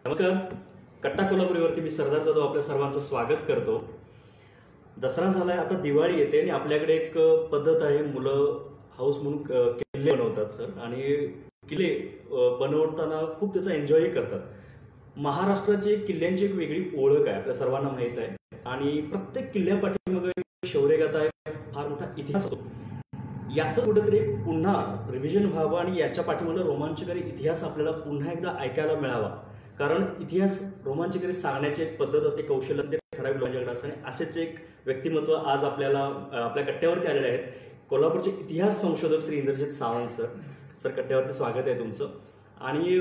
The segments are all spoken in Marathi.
नमस्कार. कट्टा कोल्हापुरीवरती मी सरदार जाधव आपल्या सर्वांचं स्वागत करतो. दसरा झालाय, आता दिवाळी येते आणि आपल्याकडे एक पद्धत आहे, मुलं हाऊस म्हणून किल्ले बनवतात सर. आणि किल्ले बनवताना खूप त्याचा एन्जॉय करतात. महाराष्ट्राची किल्ल्यांची एक वेगळी ओळख आहे, आपल्या सर्वांना माहीत आहे. आणि प्रत्येक किल्ल्यापाठीमागे शौर्यगाथा आहे, फार मोठा इतिहास असतो. याचं कुठेतरी पुन्हा रिव्हिजन व्हावं आणि याच्या पाठीमागे रोमांचकारी इतिहास आपल्याला पुन्हा एकदा ऐकायला मिळावा. कारण इतिहास रोमांचकारी सांगण्याची एक पद्धत असते, कौशल्य असते, ठराविक लोकांच्याकडे असते. आणि असेच एक व्यक्तिमत्व आज आपल्याला आपल्या कट्ट्यावरती आलेले आहेत. कोल्हापूरचे इतिहास संशोधक श्री इंद्रजित सावंत सर. सर, कट्ट्यावरती स्वागत आहे तुमचं. आणि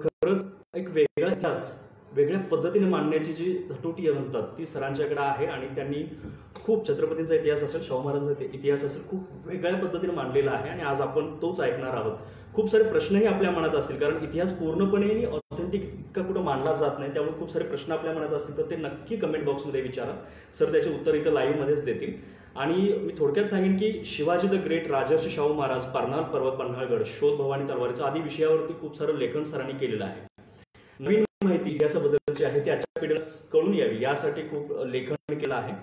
खरंच एक वेगळा इतिहास वेगळ्या पद्धतीने मांडण्याची जी धटोटी म्हणतात ती सरांच्याकडे आहे. आणि त्यांनी खूप छत्रपतींचा इतिहास असेल, शाहू महाराजांचा इतिहास असेल, खूप वेगळ्या पद्धतीने मांडलेला आहे. आणि आज आपण तोच ऐकणार आहोत. खूप सारे प्रश्नही आपल्या मनात असतील, कारण इतिहास पूर्णपणे ऑथेंटिक इतका कुठं मांडला जात नाही. त्यामुळे खूप सारे प्रश्न आपल्या मनात असतील तर ते नक्की कमेंट बॉक्समध्ये विचारा. सर त्याचे उत्तर इथं लाईव्हमध्येच देतील. आणि मी थोडक्यात सांगेन की शिवाजी द ग्रेट, राजर्षी शाहू महाराज, पारनाल पर्वत, पन्हाळगड, शोध भवानी तलवारीचा आदी विषयावरती खूप सारं लेखन सरांनी केलेलं आहे. नवीन माहिती इतिहासाबद्दलची आहे ती आजच्या पिढीला कळून यावी यासाठी खूप लेखन केलं आहे.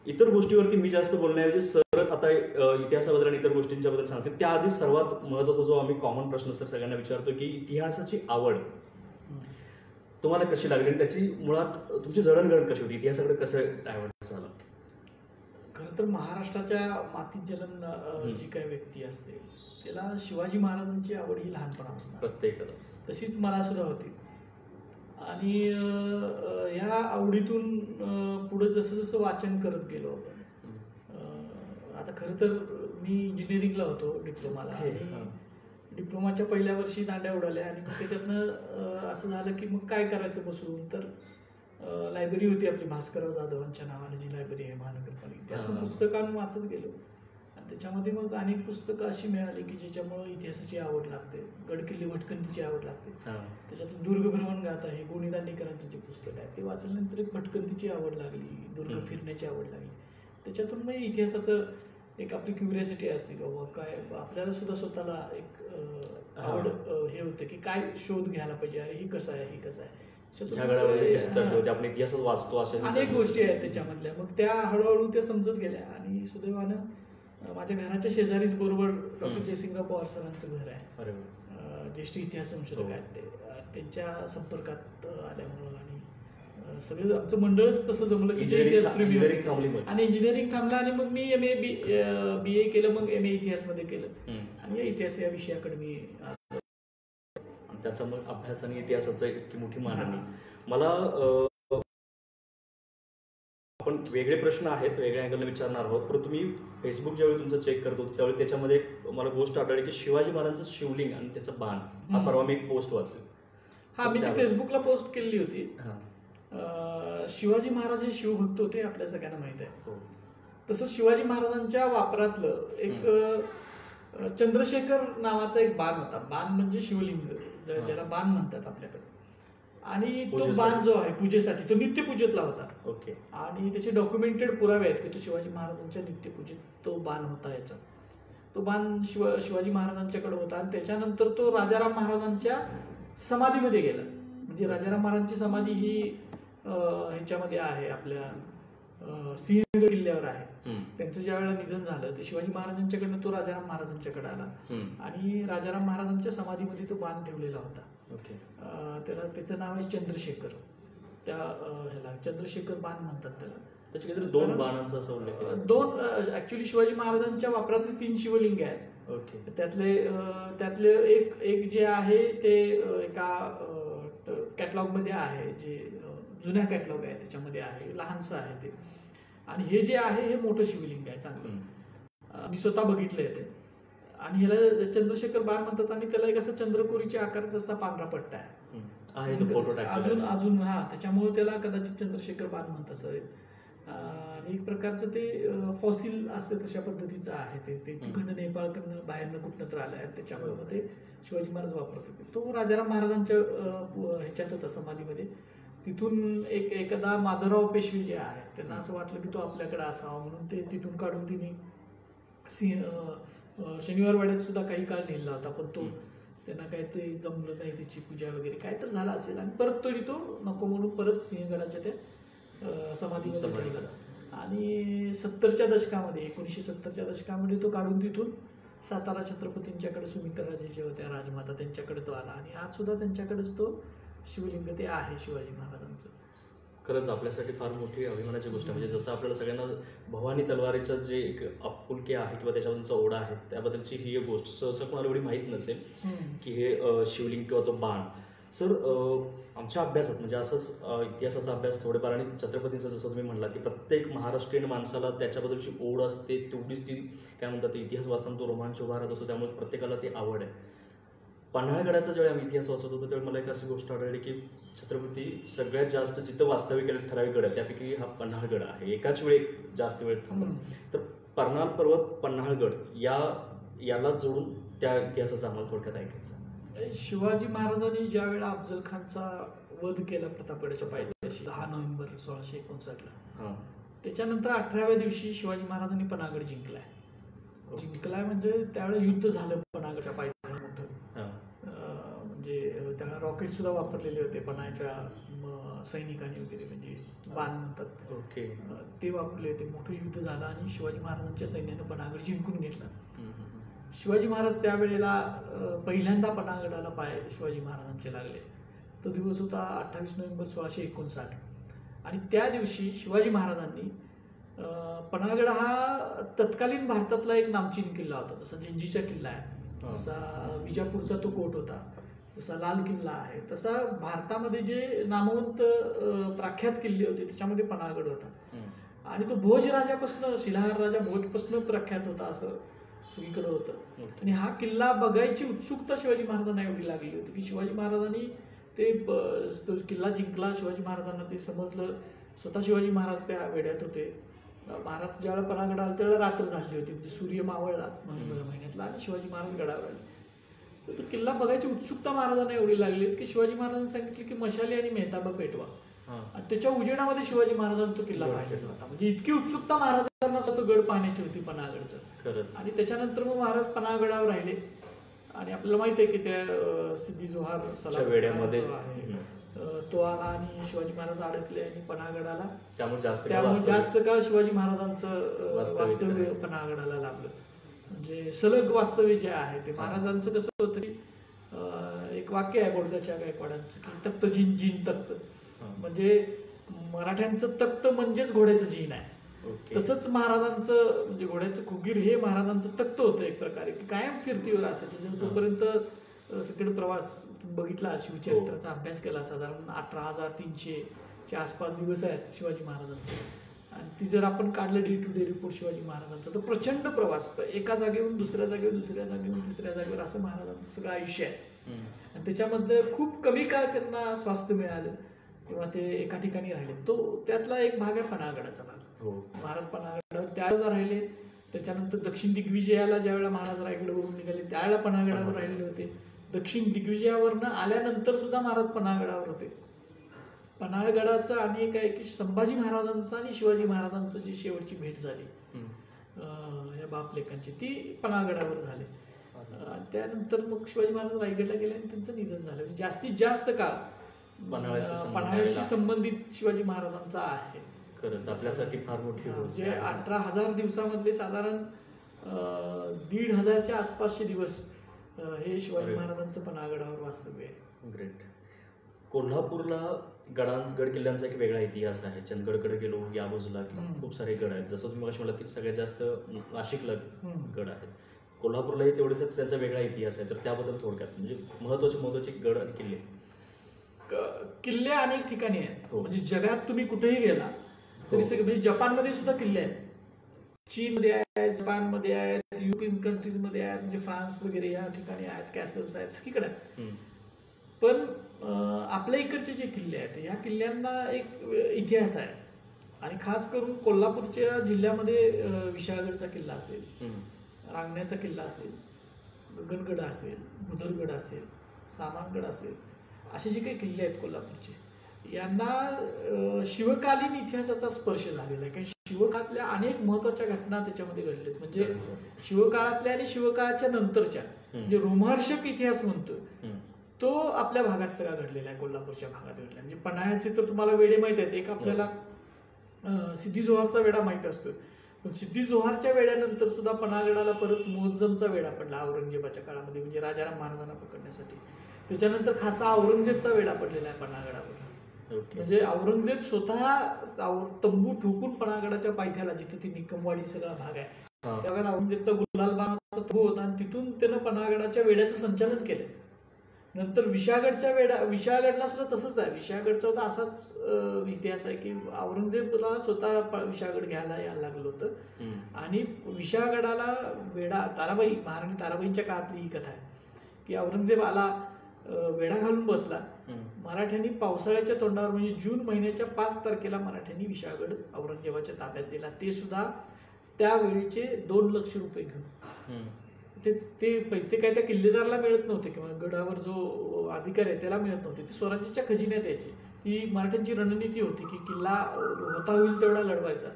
इतर गोष्टीवरती मी जास्त बोलण्याऐवजी सरच आता इतिहासाबद्दल आणि इतर गोष्टींच्याबद्दल सांगते. त्याआधी सर्वात महत्त्वाचा जो आम्ही कॉमन प्रश्न सर सगळ्यांना विचारतो की इतिहासाची आवड तुम्हाला कशी लागली आणि त्याची मुळात तुमची जडणघडण कशी होती, इतिहासाकडे कसं आवड झालं? खरं तर महाराष्ट्राच्या मातीत जन्म जी काही व्यक्ती असते त्याला शिवाजी महाराजांची आवड ही लहानपणापासून प्रत्येकालाच. तशीच मला सुद्धा होती. आणि ह्या आवडीतून पुढे जसं जसं वाचन करत गेलो आपण. आता खरं तर मी इंजिनिअरिंगला होतो, डिप्लोमाला. आणि डिप्लोमाच्या पहिल्या वर्षी दांड्या उडाल्या आणि मग त्याच्यातनं असं झालं की मग काय करायचं बसून. तर लायब्ररी होती आपली भास्करराव जाधवांच्या नावाने जी लायब्ररी आहे महानगरपालिका, त्यातून पुस्तकांना वाचत गेलो. आणि त्याच्यामध्ये मग अनेक पुस्तकं अशी मिळाली की ज्याच्यामुळं इतिहासाची आवड लागते, गडकिल्ले भटकंतीची आवड लागते. त्याच्यातून दुर्ग भ्रमण गाथा आहे, गोनी दांडेकरांचं जे पुस्तक आहे ते वाचल्यानंतर एक भटकंतीची आवड लागली, दुर्ग फिरण्याची आवड लागली. त्याच्यातून मग इतिहासाचं एक आपली क्युरियोसिटी असते की बाबा काय आपल्याला सुद्धा स्वतःला एक आवड हे होतं की काय शोध घ्यायला पाहिजे, अरे ही कसं आहे, ही कसं आहे. आपण इतिहास वाचतो, अशा अनेक गोष्टी आहेत त्याच्यामधल्या. मग त्या हळूहळू त्या समजत गेल्या. आणि सुदैवानं माझ्या घराच्या शेजारीच बरोबर डॉक्टर जयसिंगराव पवार सरांचं घर आहे, ज्येष्ठ इतिहास संशोधक आहेत ते. त्यांच्या संपर्कात आल्यामुळं आणि सगळं आमचं मंडळच तसं जमलं की जे इतिहास प्रेमी आणि इंजिनिअरिंग थांबलं. आणि मग मी MA BA केलं, मग MA इतिहासमध्ये केलं. आणि या इतिहास या विषयाकडे मी त्याचा मग अभ्यास आणि इतिहासाचं इतकी मोठी मांडणी. मला आपण वेगळे प्रश्न आहेत, वेगळ्या अँगलने विचारणार आहोत. परंतु तुम्ही फेसबुक ज्यावेळी तुमचं चेक करत होतो त्यावेळी त्याच्यामध्ये मला गोष्ट आढळली की शिवाजी महाराजांचं शिवलिंग आणि त्याचं बाण. हा परवा मी एक पोस्ट वाचली. मी ती फेसबुकला पोस्ट केलेली होती. शिवाजी महाराज हे शिवभक्त होते, आपल्या सगळ्यांना माहित आहे. तसंच शिवाजी महाराजांच्या वापरातलं एक चंद्रशेखर नावाचा एक बाण होता. बाण म्हणजे शिवलिंग, ज्याला बाण म्हणतात आपल्याकडे. आणि तो बाण जो आहे पूजेसाठी तो नित्यपूजेतला होता. ओके. आणि त्याचे डॉक्युमेंटेड पुरावे आहेत की तो शिवाजी महाराजांच्या नित्यपूजेत तो बाण होता. याचा तो बाण शिवाजी महाराजांच्याकडे होता. आणि त्याच्यानंतर तो राजाराम महाराजांच्या समाधीमध्ये गेला. म्हणजे राजाराम महाराजांची समाधी ही ह्याच्यामध्ये आहे, आपल्या सिंहगड किल्ल्यावर आहे. त्यांचं ज्या वेळेला निधन झालं ते शिवाजी महाराजांच्याकडनं तो राजाराम महाराजांच्याकडे आला. आणि राजाराम महाराजांच्या समाधीमध्ये तो बाण ठेवलेला होता. त्याला त्याचं नाव आहे चंद्रशेखर. त्या ह्याला चंद्रशेखर बाण म्हणतात त्याला. त्याचे काहीतरी 2 बाणांचा असं उल्लेख आहे. 2 ऍक्च्युली शिवाजी महाराजांच्या वापरातले 3 शिवलिंग आहेत. ओके. त्यातले एक जे आहे ते एका कॅटलॉगमध्ये आहे, जे जुन्या कॅटलॉग आहे त्याच्यामध्ये आहे, लहानसं आहे ते. आणि हे जे आहे हे मोठं शिवलिंग आहे, चांगलं. मी स्वतः बघितलंय ते. आणि ह्याला चंद्रशेखर बाण म्हणतात. आणि त्याला एक असं चंद्रकोरीच्या आकाराचा असा पांढरा पट्टा आहे. अजून त्याच्यामुळे त्याला कदाचित चंद्रशेखर बाण म्हणत असेल. आणि एक प्रकारचं ते फॉसिल असते तशा पद्धतीचं आहे ते. तिकडनं नेपाळकडनं बाहेरनं कुठनं तर आलं आहे. त्याच्यामुळे मग ते शिवाजी महाराज वापरत होते. तो राजाराम महाराजांच्या ह्याच्यात होता, समाधीमध्ये. तिथून एकदा माधवराव पेशवे जे आहे त्यांना असं वाटलं की तो आपल्याकडे असावा, म्हणून ते तिथून काढून तिने शनिवार वाड्यात सुद्धा काही काळ नेला होता. पण तो त्यांना काय ते जमलं नाही, त्याची पूजा वगैरे काय तर झालं असेल आणि परत तरी तो नको म्हणून परत सिंहगडाच्या त्या समाधीमध्ये ठेवला. आणि 70च्या दशकामध्ये 1970च्या दशकामध्ये तो काढून तिथून सातारा छत्रपतींच्याकडे सुमित्राराजे जे होत्या राजमाता त्यांच्याकडे तो आला आणि आज सुद्धा त्यांच्याकडेच तो शिवलिंग ते आहे शिवाजी महाराजांचं. खरंच आपल्यासाठी फार मोठी अभिमानाची गोष्ट आहे. म्हणजे जसं आपल्याला सगळ्यांना भवानी तलवारीचं जे एक आपुलकी आहे किंवा त्याच्याबद्दलचा ओढा आहे त्याबद्दलची ही एक गोष्ट सहसा कोणाला एवढी माहीत नसेल की हे शिवलिंग किंवा तो बाण. सर आमच्या अभ्यासात म्हणजे असंच इतिहासाचा अभ्यास थोडेफार आणि छत्रपतींचा जसं तुम्ही म्हणला की प्रत्येक महाराष्ट्रीयन माणसाला त्याच्याबद्दलची ओढ असते, तेवढीच ती काय म्हणतात इतिहास वाचताना तो रोमांच उभा राहत असतो, त्यामुळे प्रत्येकाला ती आवड आहे. पन्हाळगडाचा ज्यावेळी आम्ही इतिहास वाचत होतो त्यावेळी मला एक अशी गोष्ट आढळली की छत्रपती सगळ्यात जास्त जिथं वास्तविक ठराविक गड आहे त्यापैकी हा पन्हाळगड आहे, एकाच वेळी जास्त वेळ थांबत. तर पन्हाळ पर्वत पन्हाळगड याला जोडून त्या इतिहासाचा आम्हाला थोडक्यात ऐकायचं. शिवाजी महाराजांनी ज्या वेळेला अफजल खानचा वध केला प्रतापगडाच्या पायथ्याशी 10 नोव्हेंबर 1659ला, त्याच्यानंतर 18व्या दिवशी शिवाजी महाराजांनी पन्हाळगड जिंकलाय म्हणजे त्यावेळेला युद्ध झालं पन्हाळगडच्या पायथ्याला मोठं. म्हणजे त्यावेळेला रॉकेट सुद्धा वापरलेले होते पन्हाळच्या सैनिकांनी वगैरे, म्हणजे बाण म्हणतात ओके, ते वापरले होते. मोठं युद्ध झालं आणि शिवाजी महाराजांच्या सैन्यानं पन्हाळगड जिंकून घेतला. शिवाजी महाराज त्यावेळेला पहिल्यांदा पन्हाळगडाला पाय शिवाजी महाराजांचे लागले. तो दिवस होता 28 नोव्हेंबर 1659 आणि त्या दिवशी शिवाजी महाराजांनी पन्हाळगड हा तत्कालीन भारतातला एक नामचीन किल्ला होता. जसा जिंजीचा किल्ला आहे, जसा विजापूरचा तो कोट होता, जसा लाल किल्ला आहे, तसा भारतामध्ये जे नामवंत प्रख्यात किल्ले होते त्याच्यामध्ये पन्हाळगड होता. आणि तो भोजराजापासून शिलाहार राजा भोजपासून प्रख्यात होता असं सगळीकडे होतं. आणि हा किल्ला बघायची उत्सुकता शिवाजी महाराजांना एवढी लागली होती की शिवाजी महाराजांनी ते तो किल्ला जिंकला. शिवाजी महाराजांना ते समजलं, स्वतः शिवाजी महाराज त्या वेड्यात होते. महाराज ज्यावेळेला पन्हाळगड आला त्यावेळेला रात्र झाली होती, म्हणजे सूर्य मावळला नोव्हेंबर महिन्यातला आणि शिवाजी महाराज गडावर आले. तर तो किल्ला बघायची उत्सुकता महाराजांना एवढी लागली की शिवाजी महाराजांनी सांगितले की मशाली आणि मेहताबा पेटवा आणि त्याच्या उजेडामध्ये शिवाजी महाराजांनी तो किल्ला पाहिलेला होता. म्हणजे इतकी उत्सुकता महाराजांना तो गड पाहण्याची होती पन्हाळगडचा. आणि त्याच्यानंतर मग महाराज पन्हाळगडावर राहिले आणि आपल्याला माहिती आहे की त्या सिद्धी जोहार वेड्यामध्ये तो आला आणि शिवाजी महाराज अडकले आणि पन्हाळगडाला, त्यामुळे जास्त काळ शिवाजी महाराजांचं वास्तव्य पन्हाळगडाला लाभलं. म्हणजे सलग वास्तव्य जे आहे ते महाराजांचं कसं होतं की एक वाक्य आहे बोर्डाच्या गायकवाडांचं की तख्त जिन जिन तख्त, म्हणजे मराठ्यांचं तख्त म्हणजेच घोड्याचं जिन आहे. तसंच महाराजांचं म्हणजे घोड्याचं खुगीर हे महाराजांचं तख्त होतं एक प्रकारे की कायम फिरतीवर असायचे. जोपर्यंत सगळं प्रवास बघितला, शिवचरित्राचा अभ्यास केला, साधारण 18,300च्या आसपास दिवस आहेत शिवाजी महाराजांचे. आणि ती जर आपण काढलं day to day report Shivaji महाराजांचा तर प्रचंड प्रवास, एका जागेवरून दुसऱ्या जागेवर, दुसऱ्या जागेवरून तिसऱ्या जागेवर असं महाराजांचं सगळं आयुष्य आहे. आणि त्याच्यामध्ये खूप कमी काळ त्यांना स्वास्थ्य मिळालं किंवा ते एका ठिकाणी राहिले. तो त्यातला एक भाग आहे पन्हाळगडाचा भाग. महाराज पन्हाळगडावर त्यावेळेला राहिले. त्याच्यानंतर दक्षिण दिग्विजयाला ज्यावेळेला महाराज रायगडवरून निघाले त्यावेळेला पन्हाळगडावर राहिलेले होते. दक्षिण दिग्विजयावरनं आल्यानंतर सुद्धा महाराज पन्हाळगडावर होते. पन्हाळगडाचं आणि एक आहे की संभाजी महाराजांचं आणि शिवाजी महाराजांचं जी शेवटची भेट झाली या बापलेकांची ती पन्हाळगडावर झाली. त्यानंतर मग शिवाजी महाराज रायगडला गेले आणि त्यांचं निधन झालं. जास्तीत जास्त काळ पन्हाळ्याशी संबंधित शिवाजी महाराजांचा आहे. खरंच आपल्यासाठी फार मोठी गोष्ट आहे. 18,000 दिवसामधले साधारण 1,500च्या आसपासचे दिवस हे शिवाजी महाराजांचं पन्हाळगडावर वास्तव्य आहे. ग्रेट. कोल्हापूरला गड किल्ल्यांचा एक वेगळा इतिहास आहे. चंदगडकडे गेलो या बाजूला खूप सारे गड आहेत. जसं तुम्ही मला म्हणालात की सगळ्यात जास्त नाशिकला गड आहेत. कोल्हापूरलाही तेवढेच त्यांचा वेगळा इतिहास आहे. तर त्याबद्दल थोडक्यात म्हणजे महत्वाचे गड आणि किल्ले अनेक ठिकाणी आहेत. म्हणजे जगात तुम्ही कुठेही गेला तरी सगळे, म्हणजे जपानमध्ये सुद्धा किल्ले आहेत, चीनमध्ये आहेत, जपानमध्ये आहेत, युरोपियन कंट्रीजमध्ये आहेत, म्हणजे फ्रान्स वगैरे या ठिकाणी आहेत, कॅसल्स आहेत, सगळीकडे आहेत. पण आपल्या इकडचे जे किल्ले आहेत या किल्ल्यांना एक इतिहास आहे. आणि खास करून कोल्हापूरच्या जिल्ह्यामध्ये विशाळगडचा किल्ला असेल, रांगण्याचा किल्ला असेल, गगनगड असेल, बुदरगड असेल, सामानगड असेल, असे जे काही किल्ले आहेत कोल्हापूरचे यांना शिवकालीन इतिहासाचा स्पर्श झालेला आहे. कारण शिवकाळातल्या अनेक महत्वाच्या घटना त्याच्यामध्ये घडल्यात. म्हणजे शिवकाळातल्या आणि शिवकाळाच्या नंतरच्या म्हणजे रोमहर्षक इतिहास म्हणतोय तो आपल्या भागात सगळा घडलेला आहे, कोल्हापूरच्या भागात घडलेला. म्हणजे पन्हाळ्याचे तर तुम्हाला वेडे माहित आहेत. एक आपल्याला सिद्धी जोहरचा वेढा माहित असतो, पण सिद्धी जोहरच्या वेड्यानंतर सुद्धा पन्हाळगडाला परत मोहज्जमचा वेढा पडला औरंगजेबाच्या काळामध्ये, म्हणजे राजाराम महाराजांना पकडण्यासाठी. त्याच्यानंतर खासा औरंगजेबचा वेढा पडलेला आहे पन्हाळगडावर. म्हणजे औरंगजेब स्वतः तंबू ठोकून पन्हाळगडाच्या पायथ्याला, जिथे ती निकमवाडी सगळा भाग आहे, त्यावेळेला औरंगजेबचा गुलालबानाचा तंबू होता आणि तिथून त्यानं पन्हाळगडाच्या वेड्याचं संचालन केलं. नंतर विशाळगडला सुद्धा तसंच आहे. विशाळगडचा होता असाच इतिहास आहे की औरंगजेबला स्वतः विशाळगड घ्यायला यायला लागलं होतं आणि विशाळगडाला वेढा ताराबाई, महाराणी ताराबाईंच्या काळातली ही कथा आहे की औरंगजेब आला, वेढा घालून बसला. मराठ्यांनी पावसाळ्याच्या तोंडावर म्हणजे जून महिन्याच्या 5 तारखेला मराठ्यांनी विशाळगड औरंगजेबाच्या ताब्यात दिला. ते सुद्धा त्यावेळीचे 2 लक्ष रुपये घेऊन. ते पैसे काय त्या किल्लेदारला मिळत नव्हते किंवा गडावर जो अधिकारी आहे त्याला मिळत नव्हते, ते स्वराज्याच्या खजिन्यात यायचे. ती मराठ्यांची रणनीती होती की किल्ला होता होईल तेवढा लढवायचा.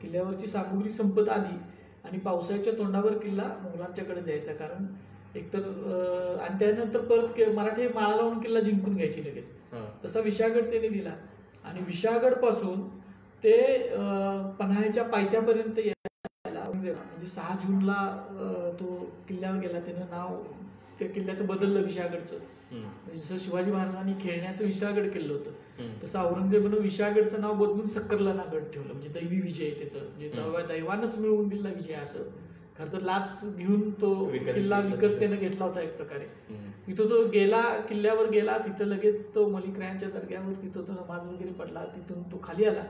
किल्ल्यावरची सामुग्री संपत आली आणि पावसाळ्याच्या तोंडावर किल्ला मुघलांच्याकडे द्यायचा, कारण एकतर आणि त्यानंतर परत मराठी माळा लावून किल्ला जिंकून घ्यायची लगेच. तसा विशाळगड त्याने दिला आणि विशाळगड पासून ते पन्हाळ्याच्या पायथ्यापर्यंत म्हणजे 6 जूनला तो किल्ल्यावर गेला. त्यानं नाव त्या किल्ल्याचं बदललं विशाळगडचं. जसं शिवाजी महाराजांनी खेळण्याचं विशाळगड केलं होतं तसं औरंगजेबानं विशाळगडचं नाव बदलून सक्करलाना गड ठेवलं. म्हणजे दैवी विजय त्याचं, म्हणजे दैवानच मिळवून दिला विजय. असं खरं तर लाच घेऊन तो किल्ला विकत त्यानं घेतला होता एक प्रकारे. तिथं तो गेला, किल्ल्यावर गेला, तिथं लगेच तो मलिकरायांच्या दर्ग्यावर तिथं तो नमाज वगैरे पडला. तिथून तो खाली आला,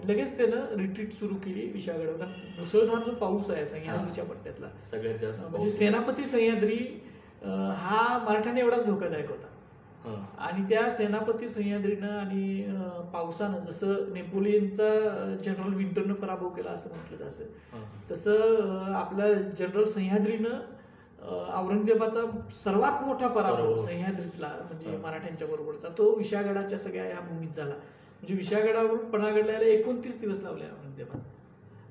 लगेच त्यानं रिट्रीट सुरू केली विशाळगडवर. कारण मुसळधार जो पाऊस आहे सह्याद्रीच्या पट्ट्यातला सगळ्यात जास्त, म्हणजे सेनापती सह्याद्री हा मराठ्यांना एवढाच धोकादायक होता. आणि त्या सेनापती सह्याद्रीनं आणि पावसानं, जसं नेपोलियनचा जनरल विंटरनं पराभव केला असं म्हटलं जातं, तसं आपलं जनरल सह्याद्रीनं औरंगजेबाचा सर्वात मोठा पराभव सह्याद्रीतला म्हणजे मराठ्यांच्या बरोबरचा तो विशाळगडाच्या सगळ्या या भूमीत झाला. म्हणजे विशाळगडावरून पन्हाळगडला 29 दिवस लावले औरंगजेबाने.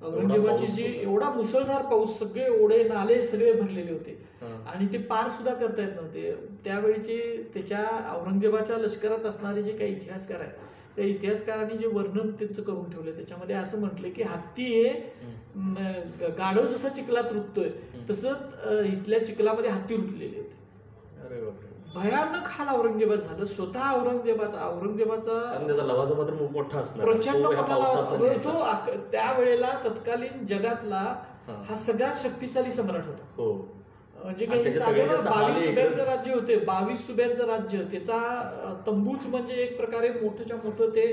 औरंगजेबाची जी एवढा मुसळधार पाऊस, सगळे ओढे नाले सगळे भरलेले होते आणि ते पार सुद्धा करता येत नव्हते. त्यावेळीचे त्याच्या औरंगजेबाच्या लष्करात असणारे जे काही इतिहासकार आहेत त्या इतिहासकारांनी जे वर्णन त्यांचं करून ठेवलं त्याच्यामध्ये असं म्हटलंय की हत्ती हे गाढव जसा चिखलात रुततोय तसं इथल्या चिखलामध्ये हत्ती रुतलेले होते. भयानक हाल औरंगजेबात झालं. स्वतः औरंगजेबाचा लवाजा मात्र मोठा असणार, प्रचंड मोठा. तो त्यावेळेला तत्कालीन जगातला हा सगळ्यात शक्तिशाली सम्राट होता. म्हणजे 22 सुब्यांचं राज्य होते, 22 सुब्यांचं राज्य. त्याचा तंबूच म्हणजे एक प्रकारे मोठ्याच्या मोठं ते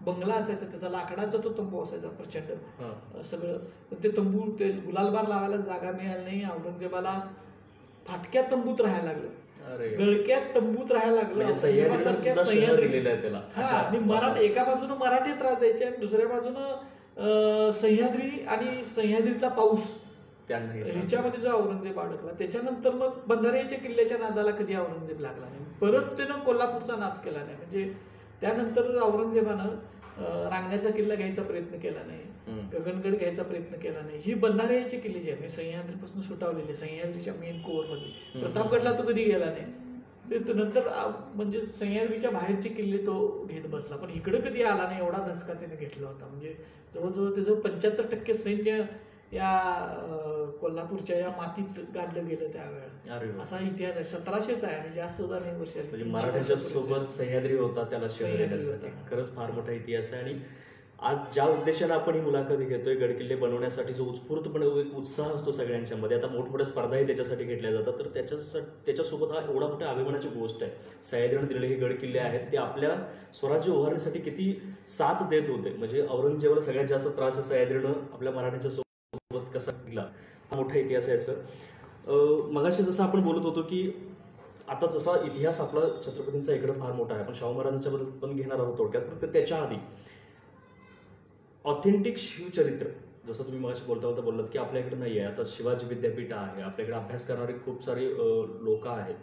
बंगला असायचा, त्याचा लाकडाचा तो तंबू असायचा प्रचंड सगळं. ते तंबू, ते गुलालबार लावायला जागा मिळाली नाही औरंगजेबाला. फाटक्या तंबूत राहायला लागलं, गळक्यात तंबूत राहायला लागलं. आणि एका बाजूनं मराठी त्रास द्यायचे आणि दुसऱ्या बाजूनं सह्याद्री आणि सह्याद्रीचा पाऊस, ह्याच्यामध्ये जो औरंगजेब अडकला. त्याच्यानंतर मग बंधाऱ्याच्या किल्ल्याच्या नादाला कधी औरंगजेब लागला नाही. परत त्यानं कोल्हापूरचा नाद केला नाही. म्हणजे त्यानंतर औरंगजेबानं रांगण्याचा किल्ला घ्यायचा प्रयत्न केला नाही, गगनगड घ्यायचा प्रयत्न केला नाही. ही बंधाऱ्याचे किल्ले जे आहेत सह्याद्रीपासून सुटावलेले, सह्याद्रीच्या मेन कोअर मध्ये. प्रतापगडला तो कधी गेला नाही. नंतर म्हणजे सह्याद्रीच्या बाहेरचे किल्ले तो घेत बसला, पण इकडे कधी आला नाही. एवढा धसका त्याने घेतला होता. म्हणजे जवळजवळ त्याचं 75% सैन्य या कोल्हापूरच्या या मातीत गाडलं गेलं त्यावेळेला. असा इतिहास आहे. 1700चा आहे आणि जास्त सुद्धा नाही वर्ष. म्हणजे मराठ्याच्या सोबत सह्याद्री होता त्याला शहर येण्यासाठी. खरंच फार मोठा इतिहास आहे. आणि आज ज्या उद्देशाने आपण ही मुलाखत घेतोय, गडकिल्ले बनवण्यासाठी जो उत्स्फूर्तपणे एक उत्साह असतो सगळ्यांच्या मध्ये, आता मोठमोठ्या स्पर्धाही त्याच्यासाठी घेतल्या जातात, तर त्याच्यासोबत हा एवढा मोठ्या अभिमानाची गोष्ट आहे. सह्याद्रीने दिलेले हे गडकिल्ले आहेत ते आपल्या स्वराज्य उभारण्यासाठी किती साथ देत होते. म्हणजे औरंगजेबाला सगळ्यात जास्त त्रास सह्याद्रीनं आपल्या मराठ्यांच्या सोबत कसा दिला, हा मोठा इतिहास आहे. सर मगाशी जसं आपण बोलत होतो की आता जसा इतिहास आपला छत्रपतींचा इकडे फार मोठा आहे, आपण शाहू महाराजांच्या बद्दल पण घेणार आहोत थोडक्यात. फक्त त्याच्या आधी ऑथेंटिक शिवचरित्र, जसं तुम्ही मगाशी बोललात की आपल्याकडे नाही आहे. आता शिवाजी विद्यापीठ आहे, आपल्याकडे अभ्यास करणारे खूप सारे लोक आहेत,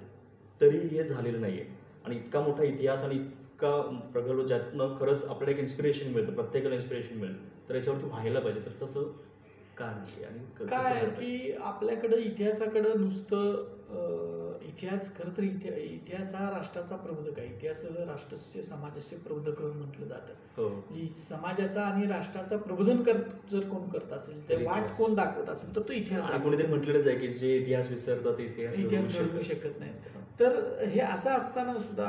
तरी हे झालेलं नाही आहे. आणि इतका मोठा इतिहास आणि इतका प्रगल्भ, ज्यातनं खरंच आपल्याला एक इन्स्पिरेशन मिळतं, प्रत्येकाला इन्स्पिरेशन मिळतं, तर याच्यावरती व्हायला पाहिजे. तर तसं काय आहे की आपल्याकडे इतिहासाकडे नुसतं इतिहास खरं तर इतिहास हा राष्ट्राचा प्रबोधक आहे. इतिहास राष्ट्राचे समाजाचे प्रबोधक म्हणलं जातं. हो. म्हणजे समाजाचा आणि राष्ट्राचा प्रबोधन जर कोण करत असेल तर वाट कोण दाखवत असेल तर तो इतिहास आणि कोणीतरी म्हटलेलंच आहे की जे इतिहास विसरतात इतिहास घडवू शकत नाही. तर हे असं असताना सुद्धा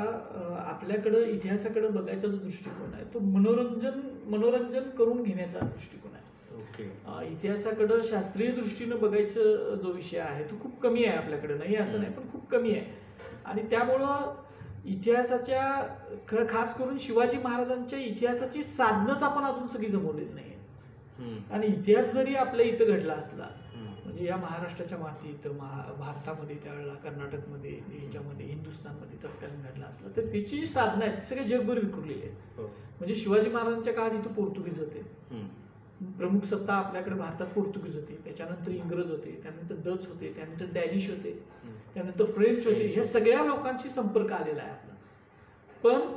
आपल्याकडं इतिहासाकडे बघायचा जो दृष्टिकोन आहे तो मनोरंजन करून घेण्याचा दृष्टिकोन आहे. इतिहासाकडे शास्त्रीय दृष्टीनं बघायचं जो विषय आहे तो खूप कमी आहे आपल्याकडे. नाही असं नाही, पण खूप कमी आहे. आणि त्यामुळं इतिहासाच्या खास करून शिवाजी महाराजांच्या इतिहासाची साधनच आपण अजून सगळी जमवलेली नाही. आणि इतिहास जरी आपल्या इथं घडला असला म्हणजे या महाराष्ट्राच्या मातीत भारतामध्ये त्यावेळेला कर्नाटकमध्ये ह्याच्यामध्ये हिंदुस्थानमध्ये तत्कालीन घडला असला तर त्याची जी साधनं आहेत सगळे जगभर विखुरलेली आहेत. म्हणजे शिवाजी महाराजांच्या काळात इथं पोर्तुगीज होते, प्रमुख सत्ता आपल्याकडे भारतात पोर्तुगीज होते, त्याच्यानंतर इंग्रज होते, त्यानंतर डच होते, त्यानंतर डॅनिश होते, त्यानंतर फ्रेंच होते. ह्या सगळ्या लोकांशी संपर्क आलेला आहे आपला. पण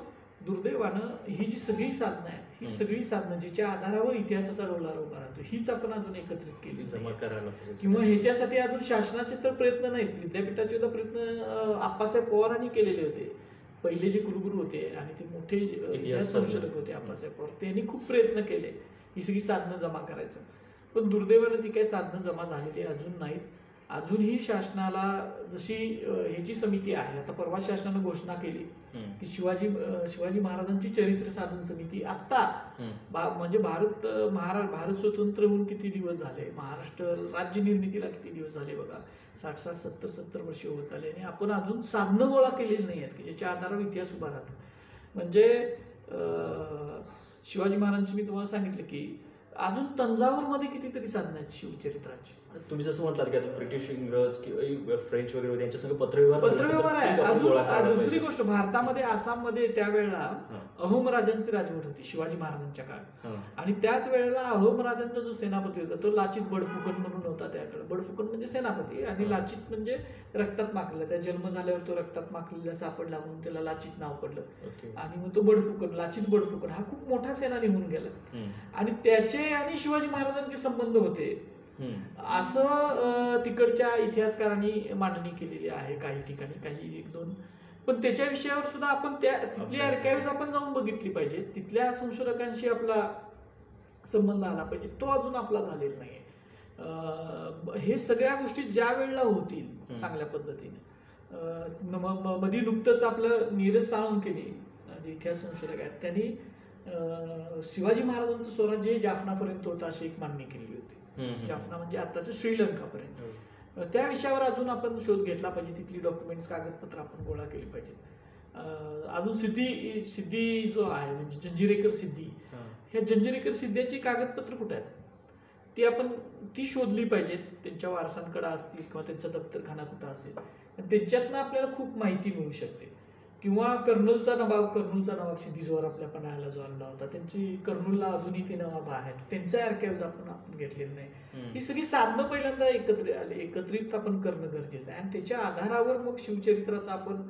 दुर्दैवानं ही जी सगळी साधनं आहेत ही सगळी साधनं जिच्या आधारावर इतिहासाचा डोलारा उभा राहतो हीच आपण अजून एकत्रित केली जमा करायला किंवा ह्याच्यासाठी अजून शासनाचे तर प्रयत्न नाहीत. विद्यापीठाचे तर प्रयत्न आप्पासाहेब पवारांनी केलेले होते. पहिले जे कुलगुरू होते आणि ते मोठे इतिहास संशोधक होते आप्पासाहेब पवार, त्यांनी खूप प्रयत्न केले ही सगळी साधनं जमा करायचं. पण दुर्दैवानं ती काही साधनं जमा झालेली अजून नाहीत. अजूनही शासनाला जशी ह्याची समिती आहे, आता परवा शासनानं घोषणा केली की शिवाजी महाराजांची चरित्र साधन समिती आत्ता म्हणजे भारत स्वतंत्र होऊन किती दिवस झाले, महाराष्ट्र राज्य निर्मितीला किती दिवस झाले बघा, 60-70 वर्ष होत आले आणि आपण अजून साधनं गोळा केलेली नाही आहेत की ज्याच्या आधारावर इतिहास उभा राहतो. म्हणजे शिवाजी महाराजांची मी तुम्हाला सांगितलं की अजून तंजावरमध्ये कितीतरी साधनं आहेत शिवचरित्राची. तुम्ही जसं म्हटलात की आता ब्रिटिश, इंग्रज किंवा फ्रेंच वगैरे त्यांच्या सगळं पत्रव्यवहार आहे. अजून दुसरी गोष्ट, भारतामध्ये आसाममध्ये त्यावेळेला अहोम राजांची राजवट होती शिवाजी महाराजांच्या काळात. आणि त्याच वेळेला अहोम राजांचा जो सेनापती होता तो लाचित बडफुकन म्हणून होता. त्याकडे बडफुकन म्हणजे सेनापती आणि लाचित म्हणजे रक्तात माखलेला. त्या जन्म झाल्यावर तो रक्तात माखलेला सापडला म्हणून त्याला लाचित नाव पडलं. आणि मग तो बडफुकन, लाचित बडफुकन हा खूप मोठा सेनानी होऊन गेला. आणि त्याचे आणि शिवाजी महाराजांचे संबंध होते असं तिकडच्या इतिहासकारांनी मांडणी केलेली आहे काही ठिकाणी, काही एक दोन. पण त्याच्या विषयावर सुद्धा आपण तिथली आर्काइव्ह आपण जाऊन बघितली पाहिजे, तिथल्या संशोधकांशी आपला संबंध आला पाहिजे. तो अजून आपला झालेला नाहीये. हे सगळ्या गोष्टी ज्या वेळेला होतील चांगल्या पद्धतीने. मध्ये नुकतंच आपलं नीरज साळुंखेने जे इतिहास संशोधक आहेत त्यांनी शिवाजी महाराजांचं स्वराज्य जाफनापर्यंत होतं अशी एक मांडणी केलेली होती. जाफना म्हणजे आताच्या श्रीलंकापर्यंत. त्या विषयावर अजून आपण शोध घेतला पाहिजे, तिथली डॉक्युमेंट्स कागदपत्र आपण गोळा केली पाहिजे. अजून सिद्धी जो आहे म्हणजे जंजिरेकर सिद्धी, ह्या जंजिरेकर सिद्ध्याची कागदपत्र कुठे आहेत ती शोधली पाहिजेत. त्यांच्या वारसांकडे असतील किंवा त्यांचा दप्तरखाना कुठं असेल त्याच्यातनं आपल्याला खूप माहिती मिळू शकते. किंवा कर्नूलचा नवाब सिद्धी आपल्या पन्हाळ्याला जो आलेला होता, त्यांची कर्नूलला अजूनही ते नवाब आहेत, त्यांचा आर्काइव्ह आपण घेतलेलं नाही. ही सगळी साधनं पहिल्यांदा एकत्रित आपण करणं गरजेचं आहे आणि त्याच्या आधारावर मग शिवचरित्राचं आपण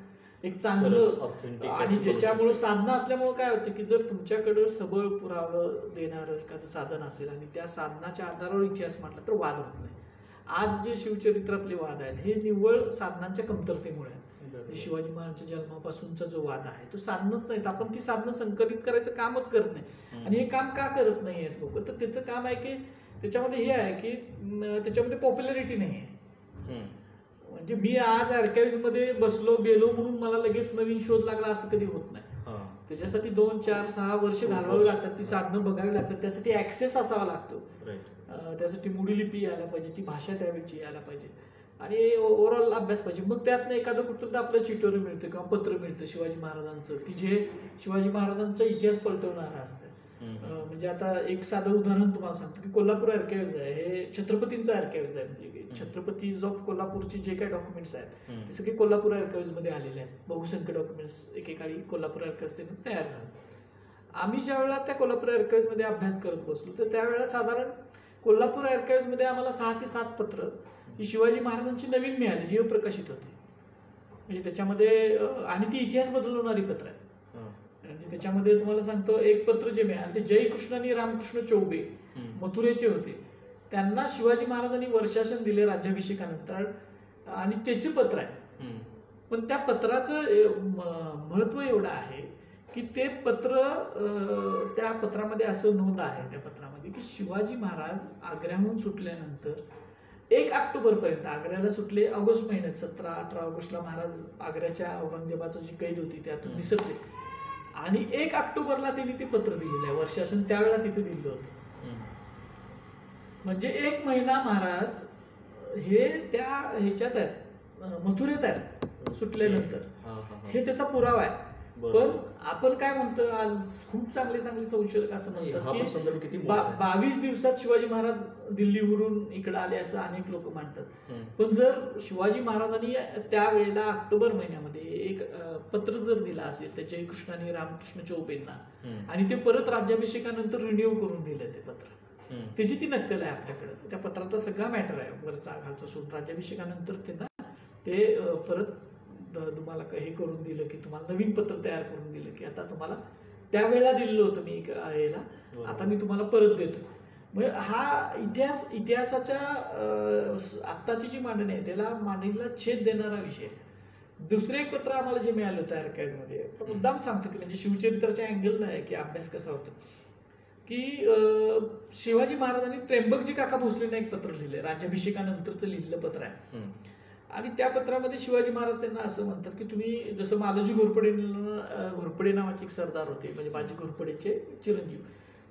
एक चांगलं, आणि ज्याच्यामुळे साधनं असल्यामुळे काय होतं की जर तुमच्याकडे सबळ पुरावं देणारं एखादं साधन असेल आणि त्या साधनाच्या आधारावर इतिहास म्हटला तर वाद होत नाही. आज जे शिवचरित्रातले वाद आहेत हे निव्वळ साधनांच्या कमतरतेमुळे आहेत. शिवाजी महाराजांच्या जन्मापासूनचा जो वाद आहे तो साधनच नाहीत. आपण ती साधनं संकलित करायचं कामच करत नाही. आणि हे काम का करत नाही आहेत लोक, तर त्याचं काम आहे की त्याच्यामध्ये हे आहे की त्याच्यामध्ये पॉप्युलरिटी नाही आहे. म्हणजे मी आज आर्काइव्ह मध्ये बसलो गेलो म्हणून मला लगेच नवीन शोध लागला असं कधी होत नाही. त्याच्यासाठी 2, 4, 6 वर्ष घालवावी लागतात, ती साधनं बघावी लागतात, त्यासाठी ऍक्सेस असावा लागतो, त्यासाठी मूळ लिपी यायला पाहिजे, ती भाषा त्यावेळची यायला पाहिजे आणि ओव्हरऑल अभ्यास पाहिजे. मग त्यातनं एखादं कुठं तर आपलं चिटोरं मिळतं किंवा पत्र मिळतं शिवाजी महाराजांचं की जे शिवाजी महाराजांचा इतिहास पलटवणारं असतं. म्हणजे आता एक साधं उदाहरण तुम्हाला सांगतो की कोल्हापूर आर्काइव्ह आहे हे छत्रपतींचं आर्काइव्ह आहे. म्हणजे छत्रपतीज ऑफ कोल्हापूरचे जे काही डॉक्युमेंट्स आहेत ते सगळे कोल्हापूर आर्काइव्ह मध्ये आलेले आहेत. बहुसंख्य डॉक्युमेंट्स एकेकाळी कोल्हापूर आर्काइव्ह तयार झाले. आम्ही ज्या वेळेला त्या कोल्हापूर आर्काइव्ह मध्ये अभ्यास करत बसलो तर त्यावेळेला साधारण कोल्हापूर आर्काइव्ह मध्ये आम्हाला 6 ते 7 पत्र ही शिवाजी महाराजांची नवीन मिळाली, जीव प्रकाशित होते. म्हणजे त्याच्यामध्ये आणि ती इतिहास बदलवणारी पत्र आहे. म्हणजे त्याच्यामध्ये तुम्हाला सांगतो एक पत्र जे मिळालं ते जयकृष्ण आणि रामकृष्ण चौबे मथुरेचे होते. त्यांना शिवाजी महाराजांनी वर्षासन दिले राज्याभिषेकानंतर आणि त्याचे पत्र आहे. पण त्या पत्राचं महत्व एवढं आहे की ते पत्र, त्या पत्रामध्ये असं नोंद आहे त्या पत्रामध्ये की शिवाजी महाराज आग्र्याहून सुटल्यानंतर 1 ऑक्टोबरपर्यंत, आग्र्याला सुटले ऑगस्ट महिन्यात, 17-18 ऑगस्टला महाराज आग्र्याच्या औरंगजेबाची जी कैद होती त्यातून निसटले आणि 1 ऑक्टोबरला त्यांनी ते पत्र दिलेलं आहे. वर्षासन त्यावेळेला तिथे दिलं होतं. म्हणजे 1 महिना महाराज हे त्या ह्याच्यात आहेत, मथुरेत आहेत सुटल्यानंतर. हे त्याचा पुरावा आहे. पण आपण काय म्हणतो, आज खूप चांगले संशोधक असं म्हणतात की 22 दिवसात शिवाजी महाराज दिल्लीवरून इकडे आले असं अनेक लोक मानतात. पण जर शिवाजी महाराजांनी त्यावेळेला ऑक्टोबर महिन्यामध्ये एक पत्र जर दिला असेल त्या जयकृष्णाने रामकृष्ण चौबेंना आणि ते परत राज्याभिषेकानंतर रिन्यू करून दिलं ते पत्र, त्याची ती नक्कल आहे आपल्याकडे. त्या पत्राचा सगळा मॅटर आहे, वरचा खालचा सोडून. राज्याभिषेकानंतर त्यांना ते परत तुम्हाला हे करून दिलं की तुम्हाला नवीन पत्र तयार करून दिलं की आता तुम्हाला त्यावेळेला दिलेलं होतं मी याला, आता मी तुम्हाला परत देतो. म्हणजे हा इतिहासाच्या आत्ताची जी मांडणी आहे त्याला मांडणीला छेद देणारा विषय. दुसरं एक पत्र आम्हाला जे मिळालं होतं आर्काइव्हमध्ये, मुद्दाम सांगतो की म्हणजे शिवचरित्राच्या अँगलला आहे की अभ्यास कसा होतो की शिवाजी महाराजांनी त्र्यंबकजी काका भोसलेंना एक पत्र लिहिलंय, राज्याभिषेकानंतरचं लिहिलेलं पत्र आहे. आणि त्या पत्रामध्ये शिवाजी महाराज त्यांना असं म्हणतात की तुम्ही जसं मालोजी घोरपडे नावाचे एक सरदार होते, म्हणजे बाजी घोरपडेचे चिरंजीव,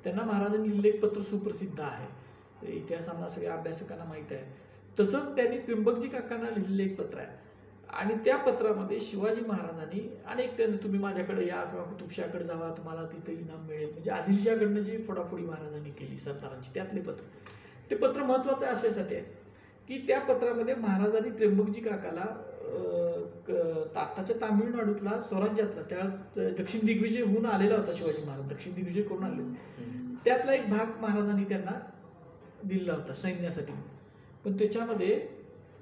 त्यांना महाराजांनी लिहिलेलं एक पत्र सुप्रसिद्ध आहे, इतिहास आम्हाला सगळ्या अभ्यासकांना माहित आहे. तसंच त्यांनी त्र्यंबकजी काकांना लिहिलेलं एक पत्र आहे आणि त्या पत्रामध्ये शिवाजी महाराजांनी अनेक त्यांना तुम्ही माझ्याकडे या किंवा कुतुबशाकडे जावा, तुम्हाला तिथे इनाम मिळेल, म्हणजे आदिलशाकडनं जी फोडाफोडी महाराजांनी केली सरदारांची त्यातले पत्र. ते पत्र महत्वाचं अशासाठी आहे की त्या पत्रामध्ये महाराजांनी त्र्यंबकजी काकाला आत्ताच्या तामिळनाडूतला स्वराज्यातला त्या दक्षिण दिग्विजय होऊन आलेला होता शिवाजी महाराज, दक्षिण दिग्विजय करून आले, त्यातला एक भाग महाराजांनी त्यांना दिला होता सैन्यासाठी. पण त्याच्यामध्ये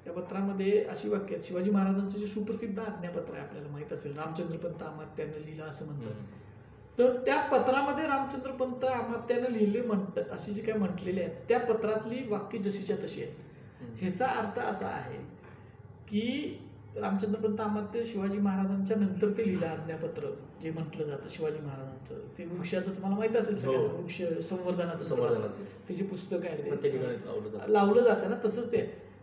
त्या पत्रामध्ये अशी वाक्य आहेत, शिवाजी महाराजांचं जे सुप्रसिद्ध आज्ञापत्र आहे आपल्याला माहित असेल, रामचंद्रपंत अमात्यानं लिहिलं असं म्हणतात. तर त्या पत्रामध्ये रामचंद्रपंत अमात्यानं लिहिले म्हणतात अशी जे काय म्हटलेले आहेत त्या पत्रातली वाक्य जशीच्या तशी आहेत. ह्याचा अर्थ असा आहे की रामचंद्रपंत अमात्य शिवाजी महाराजांच्या नंतर ते लिहिलं आज्ञापत्र जे म्हटलं जातं शिवाजी महाराजांचं, ते वृक्षाचं तुम्हाला माहित असेल सगळ्यांना, वृक्ष संवर्धनाचं त्याची पुस्तक आहे, लावलं जातं ना, तसंच ते.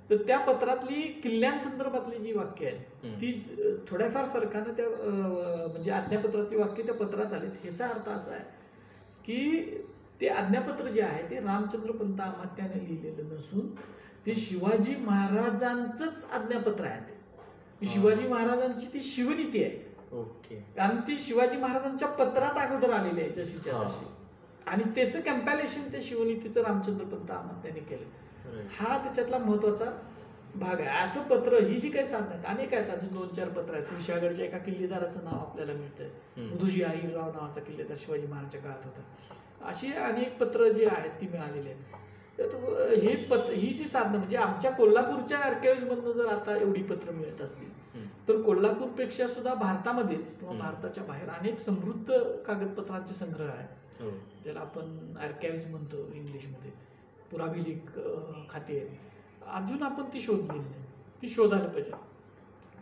तर त्या पत्रातली किल्ल्यांसंदर्भातली जी वाक्य आहेत ती थोड्याफार फरकानं त्या म्हणजे आज्ञापत्रातली वाक्य त्या पत्रात आलीत. ह्याचा अर्थ असा आहे की ते आज्ञापत्र जे आहे ते रामचंद्रपंत अमात्याने लिहिलेलं नसून ते शिवाजी महाराजांचंच आज्ञापत्र आहे. ते शिवाजी महाराजांची ती शिवनीती आहे. ओके. कारण ती शिवाजी महाराजांच्या पत्रात अगोदर आलेली आहे जशीच्या तशी, आणि त्याचं कम्पॅलेशन ते शिवनीतीचं रामचंद्रपंत अमात्याने केलं. हा त्याच्यातला महत्वाचा भाग आहे. असं पत्र ही जी काही साधनं आहेत अनेक आहेत, अजून 2-4 पत्र आहेत. विशाळगडच्या एका किल्लेदाराचं नाव आपल्याला मिळतंय, मुधोजी अहिरराव नावाचा किल्लेदार शिवाजी महाराजांच्या काळात होता. अशी अनेक पत्र जी आहेत ती मिळालेली आहेत. ही जी साधनं म्हणजे आमच्या कोल्हापूरच्या आर्काइव्हमधनं जर आता एवढी पत्र मिळत असतील तर कोल्हापूरपेक्षा सुद्धा भारतामध्येच किंवा भारताच्या बाहेर अनेक समृद्ध कागदपत्रांचे संग्रह आहे, ज्याला आपण आर्काइव्ह म्हणतो इंग्लिशमध्ये, पुराभिलेख खाते. अजून आपण ती शोधलेली नाही, ती शोधायला पाहिजे.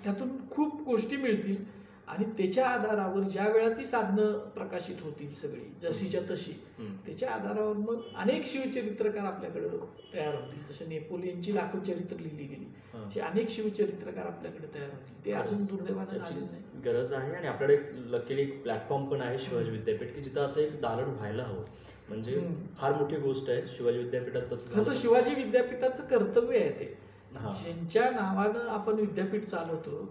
त्यातून खूप गोष्टी मिळतील आणि त्याच्या आधारावर ज्या वेळा ती साधनं प्रकाशित होतील सगळी जशीच्या तशी, त्याच्या आधारावर मग अनेक शिवचरित्रकार आपल्याकडे तयार होतील. जसं नेपोलियनची लाखो चरित्र लिहिली गेली, असे अनेक शिवचरित्रकार आपल्याकडे तयार होतील. ते अजून दुर्दैवानं झालेलं नाही. गरज आहे आणि आपल्याकडे लकीली एक प्लॅटफॉर्म पण आहे शिवाजी विद्यापीठ की जिथं असं एक दालन व्हायला हवं. म्हणजे फार मोठी गोष्ट आहे शिवाजी विद्यापीठात तसं. शिवाजी विद्यापीठाचं कर्तव्य आहे ते, ज्यांच्या नावानं आपण विद्यापीठ चालवतो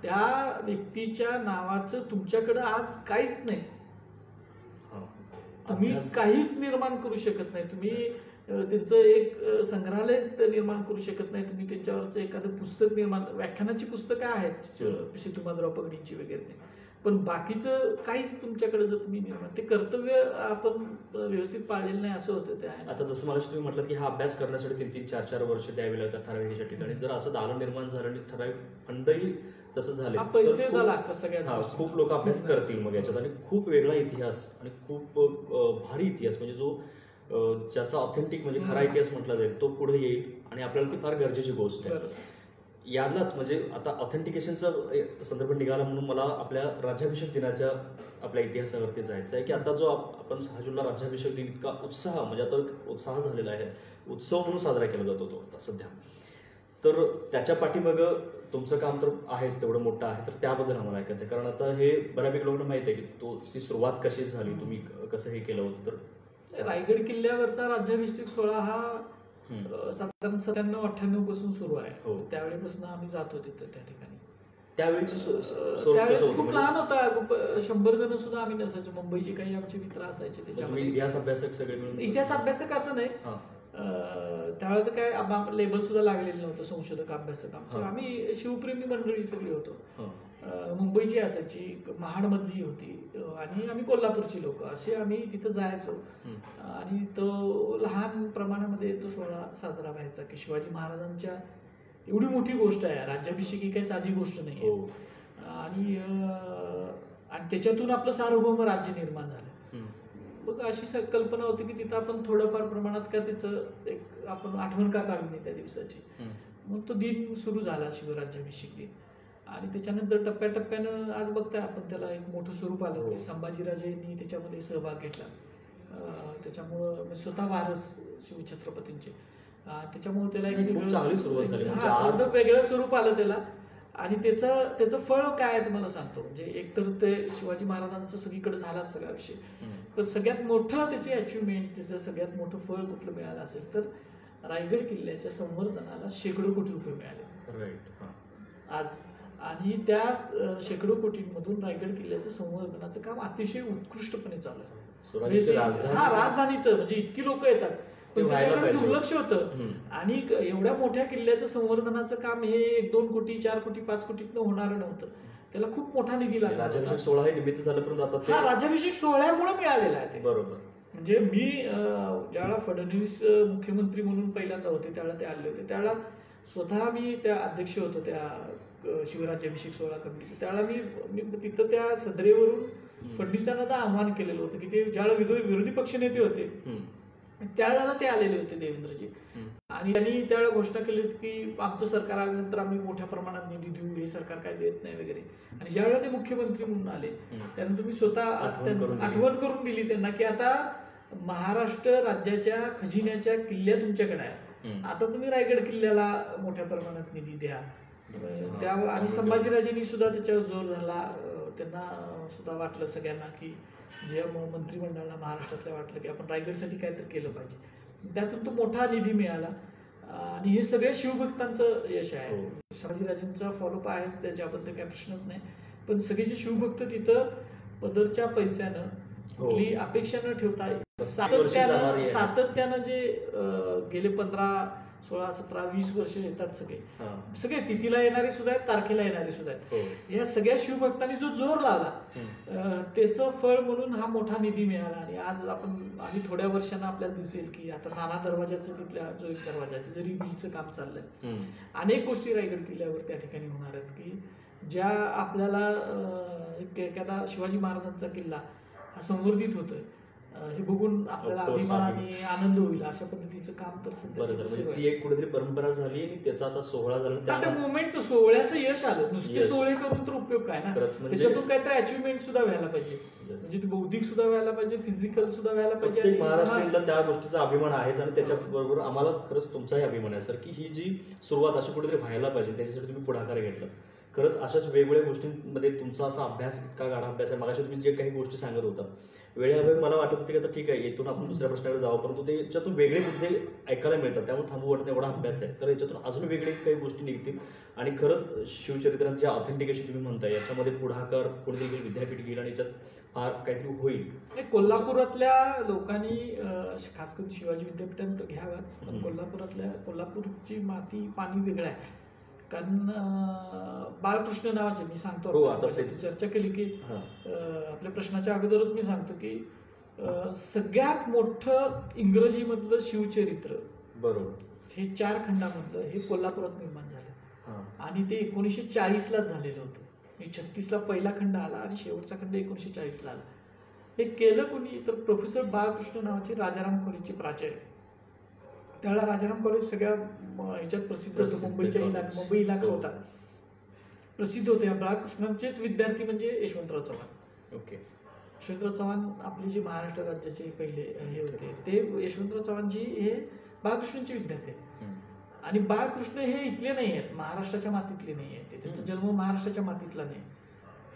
त्या व्यक्तीच्या नावाचं तुमच्याकडे आज काहीच नाही. तुम्ही काहीच निर्माण करू शकत नाही. तुम्ही त्यांचं एक संग्रहालय निर्माण करू शकत नाही. तुम्ही त्यांच्यावरचं एखादं पुस्तक निर्माण, व्याख्यानाची पुस्तकं आहेत सीतुमाधवराव पगडींची वगैरे, पण बाकीचं काहीच तुमच्याकडे जर तुम्ही निर्माण, ते कर्तव्य आपण व्यवस्थित पाळलेलं नाही असं होतं. ते आता जसं मला तुम्ही म्हटलं की हा अभ्यास करण्यासाठी 3-3, 4-4 वर्ष द्यावी लागतात ठराविक ठिकाणी. जर असं दालन निर्माण झालं, ठराविक फंडही तसं झालं, पैसे लागतात सगळ्या, खूप लोक अभ्यास करतील मग याच्यात, आणि खूप वेगळा इतिहास आणि खूप भारी इतिहास म्हणजे जो ज्याचा ऑथेंटिक म्हणजे खरा इतिहास म्हटला जाईल तो पुढे येईल आणि आपल्याला ती फार गरजेची गोष्ट आहे. यालाच म्हणजे आता ऑथेंटिकेशनचा संदर्भ निघाला म्हणून मला आपल्या राज्याभिषेक दिनाच्या आपल्या इतिहासावरती जायचं आहे की आता जो आपण 6 जूनला राज्याभिषेक दिन इतका उत्साह म्हणजे आता एक उत्साह झालेला आहे, उत्सव म्हणून साजरा केला जातो तो आता सध्या. तर त्याच्या पाठीमागं तुमचं काम तर आहेच तेवढं मोठं आहे, तर त्याबद्दल आम्हाला ऐकायचं आहे. कारण आता हे बऱ्यापैकी लोकांना माहिती आहे की ती सुरुवात कशी झाली, तुम्ही कसं हे केलं होतं. तर रायगड किल्ल्यावरचा राज्याभिषेक सोहळा हा साधारण 97-98 पासून सुरू आहे. हो. त्यावेळेपासून आम्ही जातो तिथं त्या ठिकाणी. त्यावेळेचं स्वरूप त्यावेळेस कसं होतं खूप म्हणजे लहान होता, 100 जण सुद्धा आम्ही नसायचो. मुंबईचे काही आमचे मित्र असायचे तुम्ही त्याच्यामध्ये. इतिहास अभ्यासक सगळे मिळून इतिहास अभ्यासक असं नाही, हां. त्यावेळेला तर काय लेबल सुद्धा लागलेलं नव्हतं संशोधक अभ्यासक आमचे. हां. आम्ही शिवप्रेमी मंडळी सगळी होतो. हां. मुंबईची असायची, महाडमधली होती आणि आम्ही कोल्हापूरची लोक असे आम्ही तिथं जायचो. आणि तो लहान प्रमाणामध्ये तो सोहळा साजरा व्हायचा की शिवाजी महाराजांच्या एवढी मोठी गोष्ट आहे, राज्याभिषेक ही काही साधी गोष्ट नाही. हो. आणि त्याच्यातून आपलं सार्वभौम राज्य निर्माण झालं. मग अशी कल्पना होती की तिथं आपण थोडंफार प्रमाणात का त्याचं एक आपण आठवण का काढू नये त्या दिवसाची. मग तो दिन सुरू झाला, शिवराज्याभिषेक दिन. आणि त्याच्यानंतर टप्प्याटप्प्यानं आज बघताय आपण त्याला एक मोठं स्वरूप आलं की संभाजीराजेंनी त्याच्यामध्ये सहभाग घेतला. त्याच्यामुळं मी स्वतः वारस शिवछत्रपतींचे, त्याच्यामुळे त्याला एक खूप चांगली सुरुवात झाली. म्हणजे हा, आज एक वेगळं स्वरूप आलं त्याला. आणि त्याचं फळ काय आहे तुम्हाला सांगतो. म्हणजे एकतर ते शिवाजी महाराजांचं सगळीकडे झालाच सगळा विषय, पण सगळ्यात मोठं त्याची अचिव्हमेंट, त्याचं सगळ्यात मोठं फळ कुठलं मिळालं असेल तर रायगड किल्ल्याच्या संवर्धनाला शेकडो कोटी रुपये मिळाले. राईट. आज आणि त्या शेकडो कोटींमधून रायगड किल्ल्याचं संवर्धनाचं काम अतिशय उत्कृष्टपणे चालू आहे. स्वराज्याची राजधानी. हा, राजधानीचं म्हणजे इतकी लोक येतात ते पण व्हायला त्याच्याकडे पाहिजे. दुर्लक्ष होतं. आणि एवढ्या मोठ्या किल्ल्याचं संवर्धनाचं काम हे 1-2 कोटी 4 कोटी 5 कोटीतनं होणारं नव्हतं. त्याला खूप मोठा निधी लागला. राज्याभिषेक सोहळा हे निमित्त झालं, परंतु आता हा ते राज्याभिषेक सोहळ्यामुळे मिळालेला आहे ते. बरोबर. म्हणजे मी ज्यावेळेला फडणवीस मुख्यमंत्री म्हणून पहिल्यांदा होते त्यावेळेला ते आले होते, त्यावेळेला स्वतः मी त्या अध्यक्ष होतो त्या शिवराज्याभिषेक सोहळा कमिटीचं. त्यावेळेला मी तिथं त्या सदरेवरून फडणवीसांना तर आव्हान केलेलं होतं की ते ज्यावेळेला विरोधी पक्षनेते होते त्यावेळेला ते आलेले होते देवेंद्रजी. आणि त्यांनी त्यावेळेला घोषणा केली होती की आमचं सरकार आल्यानंतर आम्ही मोठ्या प्रमाणात निधी देऊ, हे सरकार काय देत नाही वगैरे. आणि ज्यावेळेला ते मुख्यमंत्री म्हणून आले त्यानंतर मी स्वतः आठवण करून दिली त्यांना की आता महाराष्ट्र राज्याच्या खजिन्याच्या किल्ल्या तुमच्याकडे आहे, आता तुम्ही रायगड किल्ल्याला मोठ्या प्रमाणात निधी द्या. त्या आणि संभाजीराजेंनी सुद्धा त्याच्यावर जोर धरला. त्यांना सुद्धा वाटलं सगळ्यांना की जे मंत्रिमंडळाला महाराष्ट्रातल्या वाटलं की आपण रायगडसाठी काहीतरी केलं पाहिजे. त्यातून तो मोठा निधी मिळाला. आणि हे सगळे शिवभक्तांचं यश आहे. संभाजीराजेंचा फॉलोअप आहेच, त्याच्याबद्दल काही प्रश्नच नाही. पण सगळे जे शिवभक्त तिथं पदरच्या पैशानं कुठली अपेक्षा न ठेवता सातत्यानं जे गेले 15, 16, 17, 20 वर्ष येतात सगळे तिथीला येणारे सुद्धा आहेत, तारखेला येणारे सुद्धा आहेत. या सगळ्या शिवभक्तांनी जो जोर लावला त्याचं फळ म्हणून हा मोठा निधी मिळाला. आणि आज आणि थोड्या वर्षांना आपल्याला दिसेल की आता नाना दरवाजाचं तिथल्या जो एक दरवाजा आहे त्याचं रिबिल्डचं काम चाललंय. अनेक गोष्टी रायगड किल्ल्यावर त्या ठिकाणी होणार आहेत की ज्या आपल्याला एखादा शिवाजी महाराजांचा किल्ला हा संवर्धित होतोय हे बघून आपल्याला अभिमान आणि आनंद होईल. अशा पद्धतीचं काम तर सध्या ती एक कुठेतरी परंपरा झाली आणि त्याचा आता सोहळा झाला. त्या मुवमेंटचं सोहळ्याचं यश आलं. नुसते सोहळे करून तर उपयोग काय ना, त्याच्यातून काहीतरी अचिव्हमेंट सुद्धा व्हायला पाहिजे. म्हणजे ते बौद्धिक सुद्धा व्हायला पाहिजे, फिजिकल सुद्धा व्हायला पाहिजे. प्रत्येक महाराष्ट्रीयनला त्या गोष्टीचा अभिमान आहेच आणि त्याच्याबरोबर आम्हाला खरंच तुमचाही अभिमान आहे सर की ही जी सुरुवात अशी कुठेतरी व्हायला पाहिजे, त्याच्यासाठी तुम्ही पुढाकार घेतला. खरंच अशाच वेगवेगळ्या गोष्टींमध्ये तुमचा असा अभ्यास, इतका गाढा अभ्यास आहे. मगाशी तुम्ही जे काही गोष्टी सांगत होता वेळेअभावी मला वाटत होते की आता ठीक आहे येथून आपण दुसऱ्या प्रश्नाकडे जावं, परंतु त्याच्यातून वेगळे मुद्दे ऐकायला मिळतात, त्यामुळे थांबू वाटत एवढा अभ्यास आहे. तर याच्यातून अजून वेगळे काही गोष्टी निघतील आणि खरंच शिवचरित्रांचे ऑथेंटिकेशन तुम्ही म्हणताय याच्यामध्ये पुढाकार कोणीतरी विद्यापीठ घेईल आणि याच्यात फार काहीतरी होईल. कोल्हापुरातल्या लोकांनी खास करून शिवाजी विद्यापीठात तर घ्यावाच, पण कोल्हापूरची माती पाणी वेगळं आहे. कारण बाळकृष्ण नावाचे मी सांगतो चर्चा केली की आपल्या प्रश्नाच्या अगोदरच मी सांगतो की सगळ्यात मोठं इंग्रजीमधलं शिवचरित्र बरोबर हे 4 खंडामधलं हे कोल्हापुरात निर्माण झालं आणि ते 1940ला झालेलं होतं. 36ला पहिला खंड आला आणि शेवटचा खंड 1940ला आला. हे केलं कोणी तर प्रोफेसर बाळकृष्ण नावाचे राजाराम खोरेचे प्राचार्य. त्यावेळेला राजाराम कॉलेज सगळ्या ह्याच्यात प्रसिद्ध होतं. मुंबई इलाका होता, प्रसिद्ध होते. या बाळकृष्णांचेच विद्यार्थी म्हणजे यशवंतराव चव्हाण. ओके. यशवंतराव चव्हाण आपले जे महाराष्ट्र राज्याचे पहिले हे होते, ते यशवंतराव चव्हाणजी हे बाळकृष्णांचे विद्यार्थी आहेत. आणि बाळकृष्ण हे इथले नाही आहेत, महाराष्ट्राच्या मातीतले नाही आहेत. त्यांचा जन्म महाराष्ट्राच्या मातीतला नाही,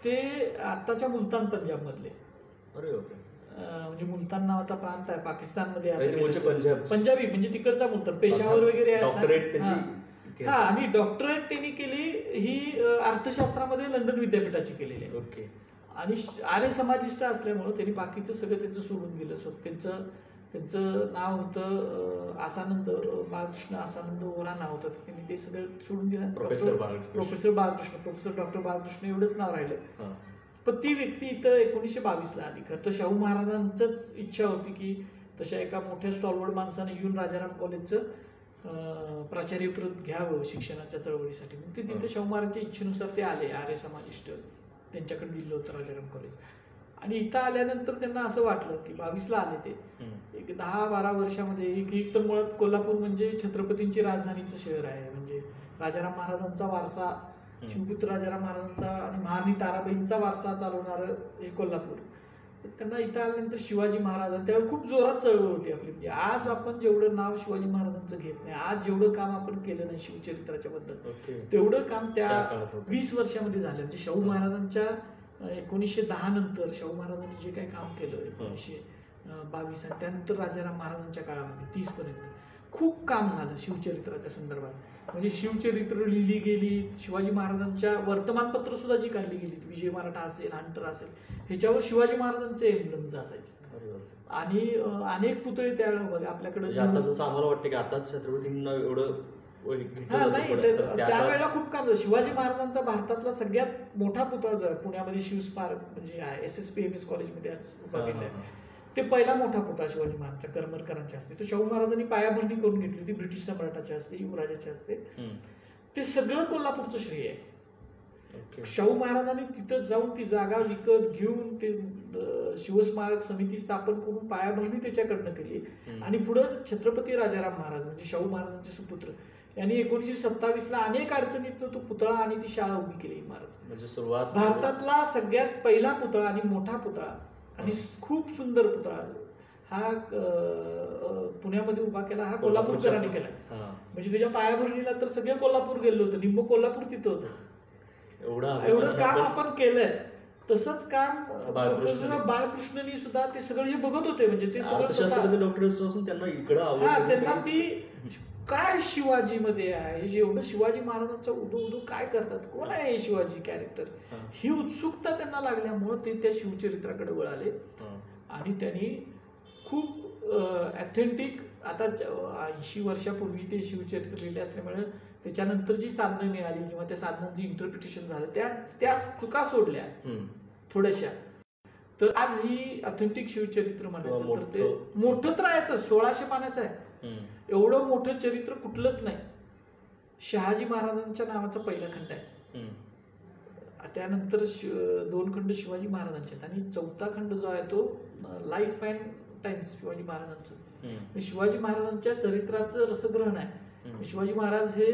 ते आत्ताच्या मुलतान पंजाब मधले. अरे ओके. म्हणजे मुलतान नावाचा प्रांत आहे पाकिस्तानमध्ये, पंजाबी म्हणजे तिकडचा मुलतान, पेशावर वगैरे आहे. हा, आणि डॉक्टरेट त्यांनी केली ही अर्थशास्त्रामध्ये लंडन विद्यापीठाची केलेली आहे. ओके. आणि आर्य समाजिष्ट असल्यामुळं त्यांनी बाकीचं सगळं त्यांचं सोडून गेलं. त्यांचं नाव होतं आसानंद, बाळकृष्ण आसानंद ओरा नाव होतं. त्यांनी ते सगळं सोडून दिलं. Professor Balkrishna, professor doctor Balkrishna एवढंच नाव राहिलं. पण ती व्यक्ती इथं 1922ला आली. खरं तर शाहू महाराजांचंच इच्छा होती की तशा एका मोठ्या स्टॉलवर्ड माणसाने येऊन राजाराम कॉलेजचं प्राचार्यपद घ्यावं शिक्षणाच्या चळवळीसाठी. मग ते तिथे शाहू महाराजांच्या इच्छेनुसार ते आले. आर्य समाजिष्ट त्यांच्याकडे दिलं होतं राजाराम कॉलेज. आणि इथं आल्यानंतर त्यांना असं वाटलं की 22ला आले ते, एक 10-12 वर्षामध्ये एक तर मुळात कोल्हापूर म्हणजे छत्रपतींची राजधानीचं शहर आहे. म्हणजे राजाराम महाराजांचा वारसा, शिवपुत्र राजाराम महाराजांचा आणि महाराणी ताराबाईंचा वारसा चालवणारं हे कोल्हापूर. त्यांना इथं आल्यानंतर शिवाजी महाराज, त्यावेळी खूप जोरात चळवळ होती आपली. म्हणजे आज आपण जेवढं नाव शिवाजी महाराजांचं घेत नाही, आज जेवढं काम आपण केलं नाही शिवचरित्राच्या बद्दल, तेवढं काम त्या 20 वर्षामध्ये झालं. म्हणजे शाहू महाराजांच्या 1910 नंतर शाहू महाराजांनी जे काही काम केलं 1922 आणि त्यानंतर राजाराम महाराजांच्या काळामध्ये 30 पर्यंत खूप काम झालं शिवचरित्राच्या संदर्भात. म्हणजे शिवचरित्र लिहिली गेली, शिवाजी महाराजांच्या वर्तमानपत्र सुद्धा जी काढली गेली, विजय मराठा असेल, हंटर असेल, ह्याच्यावर शिवाजी महाराजांचे एम्ब्लेम्स असायचे. आणि अनेक पुतळे त्यावेळेला बघा आपल्याकडे. आता जसं आम्हाला वाटतं की आता छत्रपतींना एवढं नाही, त्यावेळेला खूप काम झालं. शिवाजी महाराजांचा भारतातला सगळ्यात मोठा पुतळा जो आहे पुण्यामध्ये शिवस्मारक म्हणजे SSPMS कॉलेजमध्ये उभा केला आहे, ते पहिला मोठा पुतळा शिवाजी महाराजांचा करमरकरांच्या हस्ते. तो शाहू महाराजांनी पायाभरणी करून घेतली होती, ब्रिटिश सम्राटाच्या हस्ते, युवराजाच्या हस्ते. ते सगळं कोल्हापूरचं श्रेय आहे. शाहू महाराजांनी तिथं जाऊन ती जागा विकत घेऊन ते शिवस्मारक समिती स्थापन करून पायाभरणी त्याच्याकडनं केली. आणि पुढं छत्रपती राजाराम महाराज म्हणजे शाहू महाराजांचे सुपुत्र यांनी 1927ला अनेक अडचणीतनं तो पुतळा आणि ती शाळा उभी केली. इमारत म्हणजे सुरुवात भारतातला सगळ्यात पहिला पुतळा आणि मोठा पुतळा आणि खूप सुंदर पुतळा हा पुण्यामध्ये उभा केला, हा कोल्हापूरकरांनी केला. म्हणजे त्याच्या पायाभरणीला तर सगळं कोल्हापूर गेलं होतं, निम्म कोल्हापूर तिथं होतं. एवढं काम आपण केलंय. तसंच काम बाळकृष्णनी सुद्धा ते सगळं हे बघत होते. म्हणजे ते सगळं डॉक्टर असून त्यांना इकडं त्यांना ती काय शिवाजी मध्ये आहे, हे जेवढं शिवाजी महाराजांचा उदो काय करतात, कोण आहे हे शिवाजी कॅरेक्टर, ही उत्सुकता त्यांना लागल्यामुळं ते त्या शिवचरित्राकडे वळाले. आणि त्यांनी खूप ऑथेंटिक, आता 80 वर्षापूर्वी ते शिवचरित्र लिहिले असल्यामुळे त्याच्यानंतर जी साधनं मिळाली किंवा त्या साधनांचं इंटरप्रिटेशन झालं, त्या चुका सोडल्या थोड्याशा, तर आज ही ऑथेंटिक शिवचरित्र म्हणायचं तर ते मोठं तर आहेच, 1600 पानाचं आहे. एवढं मोठं चरित्र कुठलंच नाही. शहाजी महाराजांच्या नावाचा पहिला खंड आहे, त्यानंतर 2 खंड शिवाजी महाराजांचे आहेत आणि 4था खंड जो आहे तो लाईफ अँड टाइम्स शिवाजी महाराजांचं. शिवाजी महाराजांच्या चरित्राचं रसग्रहण आहे. शिवाजी महाराज हे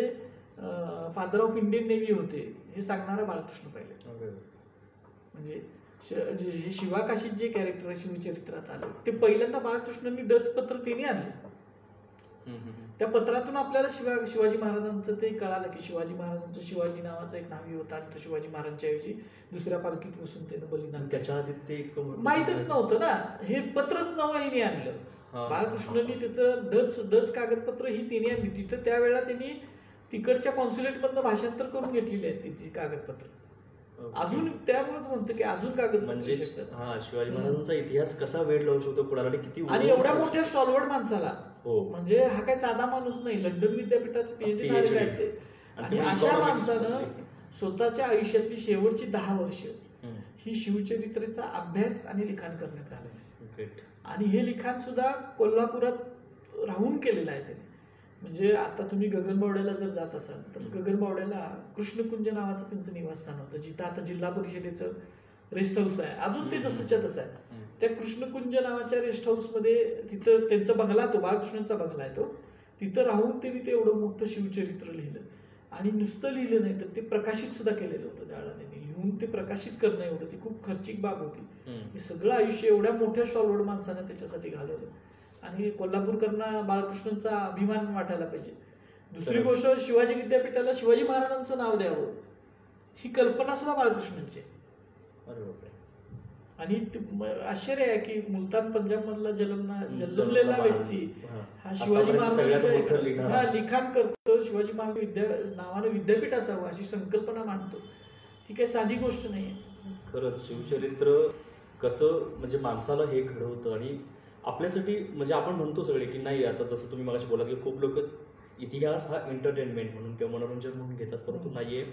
फादर ऑफ इंडियन नेव्ही होते हे सांगणारा बाळकृष्ण पहिले. म्हणजे शिवाकाशीत जे कॅरेक्टर आहे शिवचरित्रात आले ते पहिल्यांदा बाळकृष्णांनी डच पत्र त्यांनी आणले. त्या पत्रातून आपल्याला शिवाजी महाराजांचं ते कळालं की शिवाजी महाराजांचं शिवाजी नावाचा एक नावी होता आणि तो शिवाजी महाराजांच्या ऐवजी दुसऱ्या पालखीत बसून त्यानं बलिदान. त्याच्या आधी ते माहितच नव्हतं ना, हे पत्रच नवं आणलं बाळकृष्णांनी. त्याचं डच कागदपत्र ही तिने आणली. तिथं त्यावेळेला त्यांनी तिकडच्या कॉन्सुलेटमधनं भाषांतर करून घेतलेली आहेत तिची कागदपत्र. अजून त्यामुळेच म्हणतो की अजून कागद म्हणजे शिवाजी महाराजांचा इतिहास कसा वेळ लावू शकतो कुणाला किती, आणि एवढ्या मोठ्या स्टॉलवर्ड माणसाला. म्हणजे हा काय साधा माणूस नाही, लंडन विद्यापीठाचे PhD झालेले आहेत ते. आणि अशा माणसानं स्वतःच्या आयुष्यातली शेवटची 10 वर्ष ही शिवचरित्रेचा अभ्यास आणि लिखाण करण्यात आलं. आणि हे लिखाण सुद्धा कोल्हापुरात राहून केलेलं आहे त्याने. म्हणजे आता तुम्ही गगनबावड्याला जर जात असाल तर गगनबावड्याला कृष्णकुंज नावाचं त्यांचं निवासस्थान होतं, जिथं आता जिल्हा परिषदेचं रेस्ट हाऊस आहे. अजून ते जसंच्या तसं आहे. त्या कृष्णकुंज नावाच्या रेस्ट हाऊस मध्ये तिथं त्यांचा बंगला, तो बाळकृष्णांचा बंगला आहे तो. तिथं राहून त्यांनी ते एवढं मोठं शिवचरित्र लिहिलं. आणि नुसतं लिहिलं नाही तर ते प्रकाशित सुद्धा केलेलं होतं त्यावेळेला. त्यांनी लिहून ते प्रकाशित करणं एवढं ती खूप खर्चिक बाब होती. हे सगळं आयुष्य एवढ्या मोठ्या स्टॉलवर्ड माणसानं त्याच्यासाठी घालवलं. आणि कोल्हापूरकरांना बाळकृष्णांचा अभिमान वाटायला पाहिजे. दुसरी गोष्ट, शिवाजी विद्यापीठाला शिवाजी महाराजांचं नाव द्यावं ही कल्पना सुद्धा बाळकृष्णांची आहे. आणि आश्चर्य आहे की मुलतान पंजाब मधला जन्मलेला व्यक्ती हा शिवाजी महाराजांच्या लिखाण करतो, शिवाजी महाराज नावानं विद्यापीठ असावं अशी संकल्पना मांडतो. ही काही साधी गोष्ट नाहीये. खरंच शिवचरित्र कसं म्हणजे माणसाला हे घडवतं. आणि आपल्यासाठी म्हणजे आपण म्हणतो सगळे की नाही, आता जसं तुम्ही मगाशी बोलात की खूप लोक इतिहास हा एंटरटेनमेंट म्हणून किंवा मनोरंजन म्हणून घेतात, परंतु नाहीये.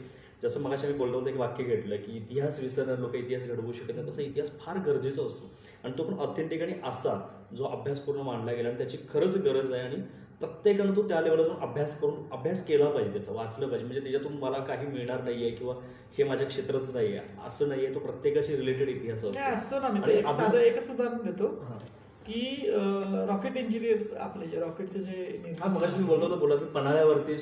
जसं मगाशी मी बोललो होतो एक वाक्य घेतलं की इतिहास विसरणार लोक इतिहास घडवू शकत नाही. तसा इतिहास फार गरजेचा असतो आणि तो पण ऑथेंटिक आणि असा जो अभ्यासपूर्ण मांडला गेला आणि त्याची खरंच गरज आहे. आणि प्रत्येकानं तो त्या लेवलला अभ्यास केला पाहिजे, त्याचा वाचलं पाहिजे. म्हणजे त्याच्यातून मला काही मिळणार नाहीये किंवा हे माझ्या क्षेत्रच नाही आहे असं नाहीये. तो प्रत्येकाशी रिलेटेड इतिहास असतो ना. मी साधं एकच उदाहरण देतो की रॉकेट इंजिनियर्स आपले जे रॉकेटचे जे मगाशी मी बोलतो बोला पन्हाळ्यावरती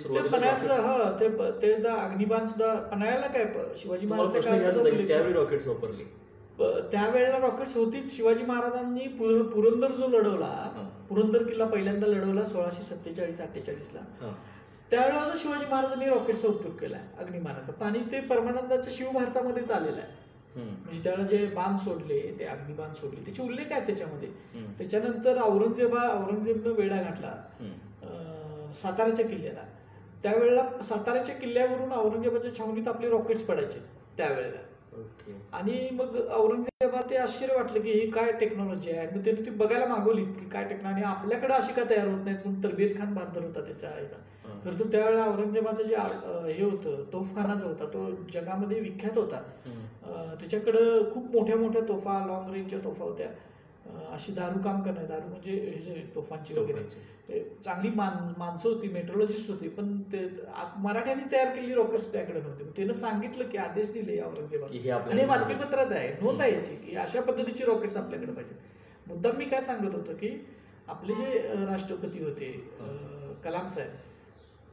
ते अग्निबाण सुद्धा पन्हाळ्याला काय शिवाजी महाराजांच्या त्यावेळी रॉकेट्स वापरली. त्यावेळेला रॉकेट्स होतीच. शिवाजी महाराजांनी पुरंदर जो लढवला, पुरंदर किल्ला पहिल्यांदा लढवला 1647-48ला. त्यावेळेला शिवाजी महाराजांनी रॉकेटचा उपयोग केलाय अग्निबाणाचा. पाणी ते परमानंदाच्या शिवभारतामध्येच आलेलं आहे. म्हणजे त्याला जे बाण सोडले, ते अग्निबाण सोडले, त्याचे उल्लेख आहेत त्याच्यामध्ये. त्याच्यानंतर औरंगजेबनं वेढा घातला साताऱ्याच्या किल्ल्याला. त्यावेळेला साताऱ्याच्या किल्ल्यावरून औरंगजेबाच्या छावणीत आपले रॉकेट्स पडायचे त्यावेळेला. आणि मग औरंगजेबाला ते आश्चर्य वाटलं की ही काय टेक्नॉलॉजी आहे. मग त्याने ती बघायला मागवली की काय टेक्नॉलॉजी आपल्याकडे अशी का तयार होत नाहीत म्हणून तरबेज खान बहादर होता त्याच्या आईचा. तर तो त्यावेळेला औरंगजेबाचं जे हे होतं तोफखाना जो होता तो जगामध्ये विख्यात होता. त्याच्याकडं खूप मोठ्या मोठ्या तोफा, लॉंग रेंजच्या तोफा होत्या. अशी दारू काम करणार, दारू म्हणजे हे जे तोफांची वगैरे चांगली माणसं होती, मेट्रोलॉजिस्ट होती. पण ते मराठ्यांनी तयार केलेली रॉकेट्स त्याकडे नव्हते. त्यानं सांगितलं की आदेश दिले औरंगजेबाला आणि बातमीपत्रात आहे नोंद आहे याची की अशा पद्धतीची रॉकेट्स आपल्याकडे पाहिजे. मुद्दाम मी काय सांगत होतो की आपले जे राष्ट्रपती होते कलाम साहेब,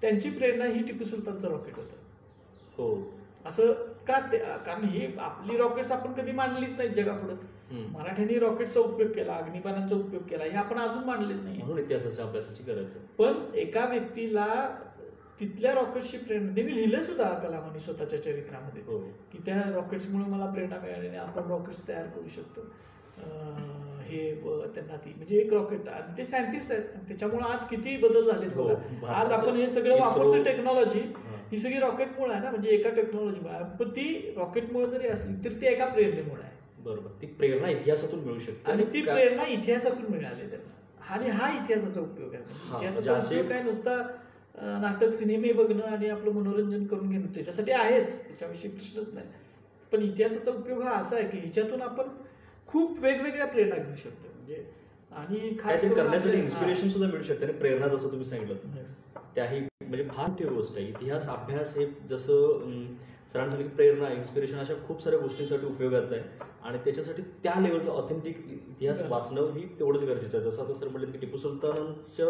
त्यांची प्रेरणा ही टिपू सुलतानचं रॉकेट होतं. हो असं का? कारण ही आपली रॉकेट्स आपण कधी मांडलीच नाहीत जगापुढे. मराठ्यांनी रॉकेटचा उपयोग केला, अग्निबाणांचा उपयोग केला, हे आपण अजून मांडलेच नाही. म्हणून इतिहासाच्या अभ्यासाची गरज आहे. पण एका व्यक्तीला तिथल्या रॉकेटची प्रेरणा त्यांनी लिहिलं सुद्धा कलामांनी स्वतःच्या चरित्रामध्ये की त्या रॉकेट्समुळे मला प्रेरणा मिळाली आणि आपण रॉकेट्स तयार करू शकतो. हे त्यांना ती म्हणजे एक रॉकेट आणि ते सायंटिस्ट आहेत. त्याच्यामुळे आज किती बदल झाले बघा. आज आपण हे सगळं वापरतो टेक्नॉलॉजी, ही सगळी रॉकेटमुळे आहे ना. म्हणजे एका टेक्नॉलॉजीमुळे, पण ती रॉकेटमुळे जरी असली तर ती एका प्रेरणेमुळे आहे. बरोबर. ती प्रेरणा इतिहासातून मिळू शकते आणि ती प्रेरणा इतिहासातून मिळाली त्यांना. आणि हा इतिहासाचा उपयोग आहे. इतिहासाचा उपयोग काय नुसता नाटक सिनेमे बघणं आणि आपलं मनोरंजन करून घेणं त्याच्यासाठी आहेच, त्याच्याविषयी प्रश्नच नाही. पण इतिहासाचा उपयोग हा असा आहे की ह्याच्यातून आपण खूप वेगवेगळ्या प्रेरणा घेऊ शकतो. म्हणजे आणि खास करण्यासाठी इन्स्पिरेशन सुद्धा मिळू शकते आणि प्रेरणा जसं तुम्ही सांगितलं त्याही म्हणजे फार मोठी गोष्ट आहे. इतिहास अभ्यास हे जसं सरांसाठी प्रेरणा, इन्स्पिरेशन अशा खूप साऱ्या गोष्टींसाठी उपयोगाचं आहे. आणि त्याच्यासाठी त्या लेवलचा ऑथेंटिक इतिहास वाचणं ही तेवढंच गरजेचं आहे. जसं आता सर म्हटलं की टिपू सुलतानांच्या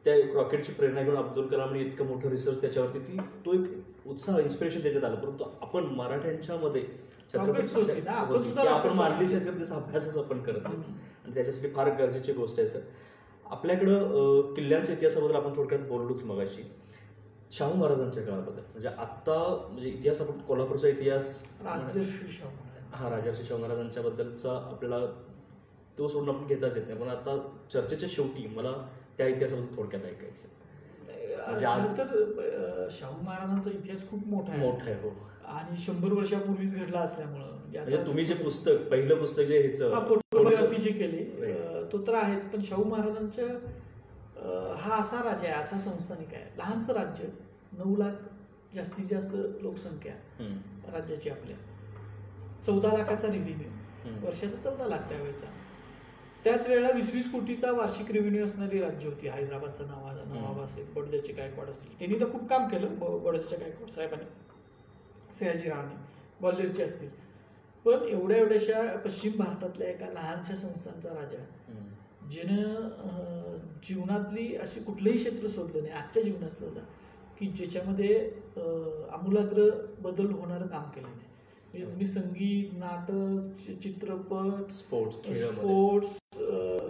त्या रॉकेटची प्रेरणा घेऊन अब्दुल कलामने इतकं मोठं रिसर्च त्याच्यावरती तो एक उत्साह, इन्स्पिरेशन त्याच्यात आलं. परंतु आपण मराठ्यांच्या मध्ये आपण मांडलीच नाही तर त्याचा अभ्यासच आपण करत नाही. आणि त्याच्यासाठी फार गरजेची गोष्ट आहे सर. आपल्याकडं किल्ल्यांच्या इतिहासाबद्दल आपण थोडक्यात बोललोच मगाशी. शाहू महाराजांच्या काळाबद्दल म्हणजे आता म्हणजे इतिहास आपण कोल्हापूरचा इतिहास राजर्षी शाहू महाराजांच्या बद्दलचा आपल्याला तो सोडून आपण घेताच येत नाही. पण आता चर्चेच्या शेवटी मला त्या इतिहासाबद्दल थोडक्यात ऐकायचं. म्हणजे आज तर शाहू महाराजांचा इतिहास खूप मोठा आहे. हो. आणि 100 वर्षापूर्वीच घडला असल्यामुळं म्हणजे तुम्ही जे पुस्तक पहिलं पुस्तक जे फोटोग्राफी जे केली तो तर आहेच. पण शाहू महाराजांच्या हा असा राज्य आहे, असा संस्थानिक आहे, लहानसं राज्य, 9 लाख जास्तीत जास्त लोकसंख्या राज्याची आपल्या, 14 लाखाचा रेव्हेन्यू, वर्षाचा 14 लाख त्यावेळेचा. त्याच वेळेला 20-20 कोटीचा वार्षिक रेव्हेन्यू असणारी राज्य होती. हैदराबादचा नवाब असेल, बडोद्याचे गायकवाड असतील, त्यांनी तर खूप काम केलं. बडोद्याच्या गायकवाड साहेबांनी, सयाजीरावांनी, ग्वाल्हेरचे असतील. पण एवढ्याशा पश्चिम भारतातल्या एका लहानशा संस्थांचा राजा जिनं जीवनातली अशी कुठलंही क्षेत्र सोडलं नाही आजच्या जीवनातलं सुद्धा, की ज्याच्यामध्ये आमूलाग्र बदल होणारं काम केलं नाही. म्हणजे तुम्ही संगीत, नाटक, चित्रपट, स्पोर्ट्स,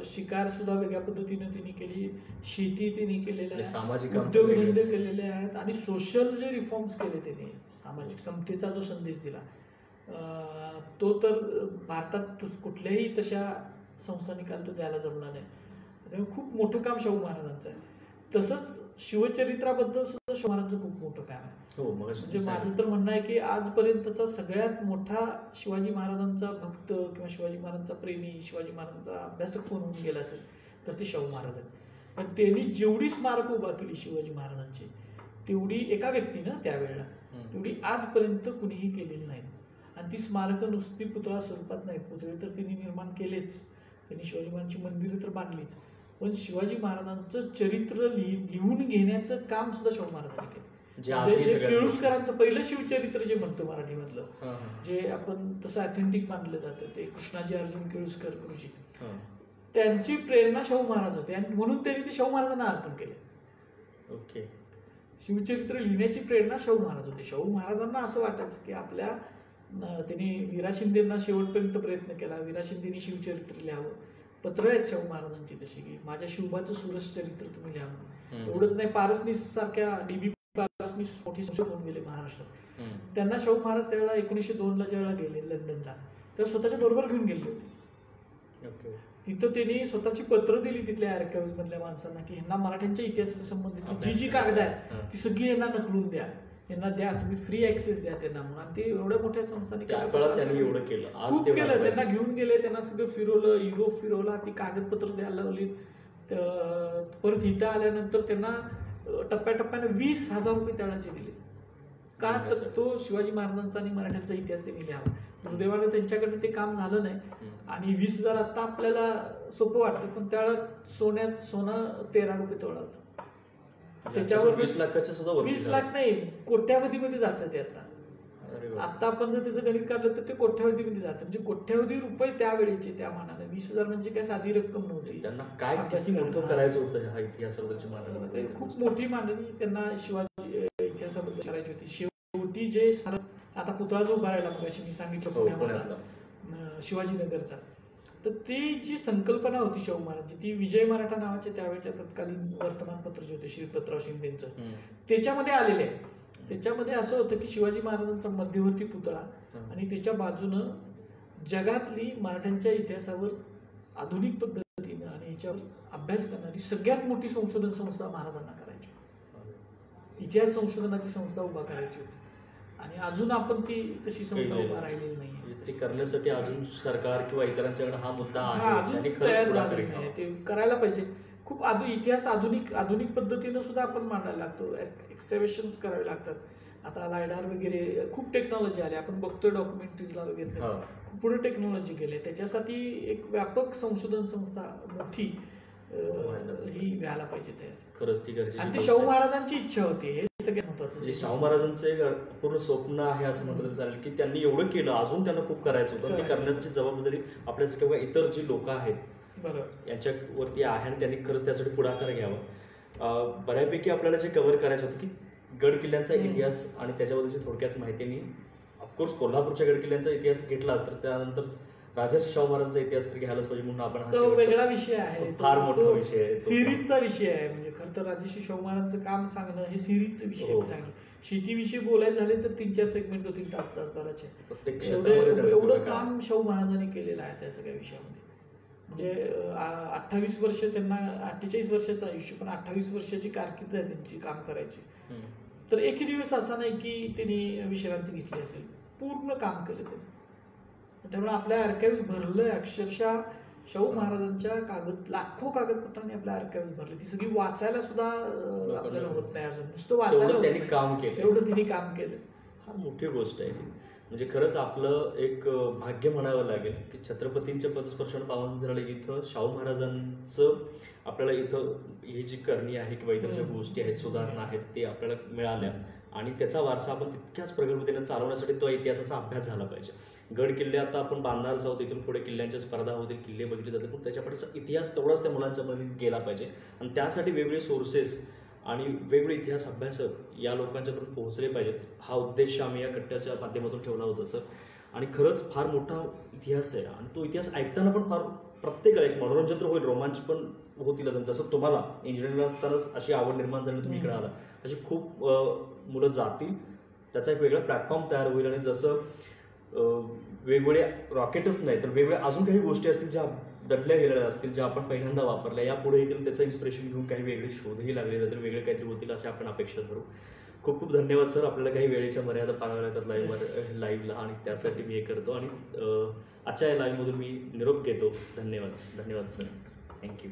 शिकार सुद्धा वेगळ्या पद्धतीने त्यांनी केली, शेती त्यांनी केलेल्या आहे, सामाजिक उद्योगधंदे केलेले आहेत आणि सोशल जे रिफॉर्म्स केले त्यांनी, सामाजिक समतेचा जो संदेश दिला तो तर भारतात कुठल्याही तशा संस्थानिकाला तो द्यायला जमला नाही. त्यामुळे खूप मोठं काम शाहू महाराजांचं आहे. तसंच शिवचरित्राबद्दल सुद्धा शाहू महाराजांचं खूप मोठं काम आहे. म्हणजे माझं तर म्हणणं आहे की आजपर्यंतचा सगळ्यात मोठा शिवाजी महाराजांचा भक्त किंवा शिवाजी महाराजांचा प्रेमी, शिवाजी महाराजांचा अभ्यासक कोण होऊन गेला असेल तर ते शाहू महाराज आहेत. पण त्यांनी जेवढी स्मारकं उभा केली शिवाजी महाराजांची, तेवढी एका व्यक्तीनं त्यावेळेला तेवढी आजपर्यंत कुणीही केलेली नाही. आणि ती स्मारकं नुसती पुतळा स्वरूपात नाहीत, पुतळे तर त्यांनी निर्माण केलेच, त्यांनी शिवाजी महाराजांची मंदिरं तर बांधलीच, पण शिवाजी महाराजांचं चरित्र लिहून घेण्याचं काम सुद्धा शाहू महाराजांनी केलं. जे केळुसकरांचं पहिलं शिवचरित्र जे म्हणतो मराठीमधलं, जे आपण तसं ऑथेंटिक मानलं जातं, ते कृष्णाजी अर्जुन केळुसकर गुरुजी, त्यांची प्रेरणा शाहू महाराज होते आणि म्हणून त्यांनी ते शाहू महाराजांना अर्पण केलं. ओके. शिवचरित्र लिहिण्याची प्रेरणा शाहू महाराज होते. शाहू महाराजांना असं वाटायचं की आपल्या त्यांनी वीरा शिंदेंना शेवटपर्यंत प्रयत्न केला, वीरा शिंदेनी शिवचरित्र लिहावं. पत्र आहेत शाहू महाराजांची तशी की माझ्या शिवबाचं सुरस चरित्र तुम्ही लिहावं. एवढंच नाही, पारसनीस सारख्या DB पारसनीस मोठी संशोधक होऊन गेले महाराष्ट्रात. त्यांना शाहू महाराज त्यावेळेला 1902ला ज्यावेळेला गेले लंडनला, तेव्हा स्वतःच्या बरोबर घेऊन गेले होते. तिथं त्यांनी स्वतःची पत्र दिली तिथल्या आर्काइव्ह मधल्या माणसांना की ह्यांना मराठ्यांच्या इतिहासाच्या संबंधित जी कागद आहेत ती सगळी यांना नकलून द्या, यांना द्या, तुम्ही फ्री ऍक्सेस द्या त्यांना म्हणून. आणि ते एवढ्या मोठ्या संस्थांनी एवढं केलं, खूप केलं. त्यांना घेऊन गेले, त्यांना सगळं फिरवलं, युरोप फिरवला, ती कागदपत्र द्यायला लावली. परत इथं आल्यानंतर त्यांना टप्प्याटप्प्याने 20,000 रुपये त्यावेळेचे दिले. का तर तो शिवाजी महाराजांचा आणि मराठ्यांचा इतिहास त्यांनी लिहावा. दुर्दैवाने त्यांच्याकडे ते काम झालं नाही. आणि 20,000 आता आपल्याला सोपं वाटतं, पण त्यावेळेला सोनं 13 रुपये तोळा होतं. त्याच्यावर 20 लाखाच्या सुद्धा 20 लाख नाही, कोट्यावधीमध्ये जातं ते आता. आता आपण जर त्याचं गणित काढलं तर ते कोट्यावधीमध्ये जातं. म्हणजे कोट्यावधी रुपये त्यावेळेचे त्या मानाने 20,000 म्हणजे काय साधी रक्कम नव्हती. त्यांना काय मोठं करायचं होतं हा इतिहासाबद्दलची मांडणी, खूप मोठी मांडणी त्यांना शिवाजी इतिहासाबद्दल करायची होती. शेवटी जे आता पुतळा जो उभारायला मग अशी मी सांगितलं पुण्यामधला शिवाजीनगरचा, तर ती जी संकल्पना होती शाहू महाराजची, ती विजय मराठा नावाच्या त्यावेळेच्या तत्कालीन वर्तमानपत्र जे होते श्रीपतराव शिंदेचं, त्याच्यामध्ये आलेले आहे. त्याच्यामध्ये असं होतं की शिवाजी महाराजांचा मध्यवर्ती पुतळा आणि त्याच्या बाजूनं जगातली मराठ्यांच्या इतिहासावर आधुनिक पद्धतीनं आणि याच्यावर अभ्यास करणारी सगळ्यात मोठी संशोधन संस्था महाराजांना करायची, इतिहास संशोधनाची संस्था उभा करायची होती. आणि अजून आपण ती तशी संस्था उभा राहिलेली नाही. ते करण्यासाठी अजून सरकार किंवा इतरांच्याकडे हा मुद्दा आहे, ते करायला पाहिजे. खूप इतिहास आधुनिक पद्धतीनं सुद्धा आपण मांडायला लागतो, एक्सकॅव्हेशन्स करावे लागतात. आता लायडार वगैरे खूप टेक्नॉलॉजी आली, आपण बघतोय डॉक्युमेंटरीजला वगैरे खूप पुढे टेक्नॉलॉजी गेले. त्याच्यासाठी एक व्यापक संशोधन संस्था मोठी ही व्हायला पाहिजे तयार. खरंच ती गरजेची. आणि ती शाहू महाराजांची इच्छा होती, हे सगळ्यात महत्वाचं. म्हणजे शाहू महाराजांचं एक पूर्ण स्वप्न आहे असं म्हटलं तरी चालेल की त्यांनी एवढं केलं, अजून त्यांना खूप करायचं होतं. ते करण्याची जबाबदारी आपल्यासाठी इतर जी लोक आहेत यांच्यावरती आहे आणि त्यांनी खरंच त्यासाठी पुढाकार घ्यावा. बऱ्यापैकी आपल्याला जे कव्हर करायचं होतं की गड किल्ल्यांचा इतिहास आणि त्याच्याबद्दलची थोडक्यात माहितीने ऑफकोर्स कोल्हापूरच्या गड किल्ल्यांचा इतिहास घेतलाच, तर त्यानंतर राजर्षी शाहू महाराजांचा इतिहास तर घ्यायलाच पाहिजे. म्हणून आपण हा वेगळा विषय आहे, फार मोठा विषय आहे, सिरीजचा विषय आहे. म्हणजे खरं तर राजर्षी शाहू महाराजांचं काम सांगणं हे सिरीजचा विषय सांगणं. शेतीविषयी बोलायचं झाले तर 3-4 सेगमेंट होतील तास-तासभराचे. एवढं काम शाहू महाराजांनी केलेलं आहे त्या सगळ्या विषयामध्ये. म्हणजे 28 वर्ष त्यांना, 48 वर्षाचं आयुष्य, पण 28 वर्षाची कारकीर्द आहे त्यांची काम करायची. तर एकही दिवस असा नाही की त्यांनी विश्रांती घेतली असेल, पूर्ण काम केलं त्यांनी. त्यामुळे आपल्या आर्काइव्ह भरलंय अक्षरशः. शाहू महाराजांच्या लाखो कागदपत्रांनी आपल्या आर्काइव्ह भरले. ती सगळी वाचायला सुद्धा आपल्याला होत नाही अजून, नुसतं वाचायला त्यांनी काम केलं, एवढं त्यांनी काम केलं. फार मोठी गोष्ट आहे ती. म्हणजे खरंच आपलं एक भाग्य म्हणावं लागेल की छत्रपतींच्या पदस्पर्शाने पावन झालं इथं शाहू महाराजांचं आपल्याला इथं ही जी करणी आहे किंवा इतर ज्या गोष्टी आहेत, सुधारणा आहेत, ते आपल्याला मिळाल्या. आणि त्याचा वारसा आपण तितक्याच प्रगल्भतेने चालवण्यासाठी तो इतिहासाचा अभ्यास झाला पाहिजे. गड किल्ले आता आपण बांधणारच आहोत, इथून पुढे किल्ल्यांच्या स्पर्धा होतील, किल्ले बघितले जातील, पण त्याच्यापाठीचा इतिहास तेवढाच त्या मुलांच्या मध्ये गेला पाहिजे. आणि त्यासाठी वेगवेगळे सोर्सेस आणि वेगवेगळे इतिहास अभ्यासक या लोकांच्यापर्यंत पोहोचले पाहिजेत. हा उद्देश आम्ही या कट्ट्याच्या माध्यमातून ठेवला होता सर. आणि खरंच फार मोठा इतिहास आहे आणि तो इतिहास ऐकताना पण फार प्रत्येकाला एक मनोरंजन तर होईल, रोमांच पण होतीलच. जसं तुम्हाला इंजिनिअरिंगला असतानाच अशी आवड निर्माण झाली, तुम्ही इकडे आला, अशी खूप मुलं जातील, त्याचा एक वेगळा प्लॅटफॉर्म तयार होईल. आणि जसं वेगवेगळे रॉकेटच नाही तर वेगवेगळ्या अजून काही गोष्टी असतील ज्या दडल्या गेलेल्या असतील, ज्या आपण पहिल्यांदा वापरल्या, यापुढे येतील, त्याचं इन्स्पिरेशन घेऊन काही वेगळे शोधही लागले जातील, वेगळे काहीतरी होतील असे आपण अपेक्षा धरू. खूप खूप धन्यवाद सर. आपल्याला काही वेळेच्या मर्यादा पाळाव्या लागतात लाईव्हला आणि त्यासाठी मी हे करतो. आणि आजच्या या लाईव्हमधून मी निरोप घेतो. धन्यवाद. धन्यवाद सर. थँक्यू.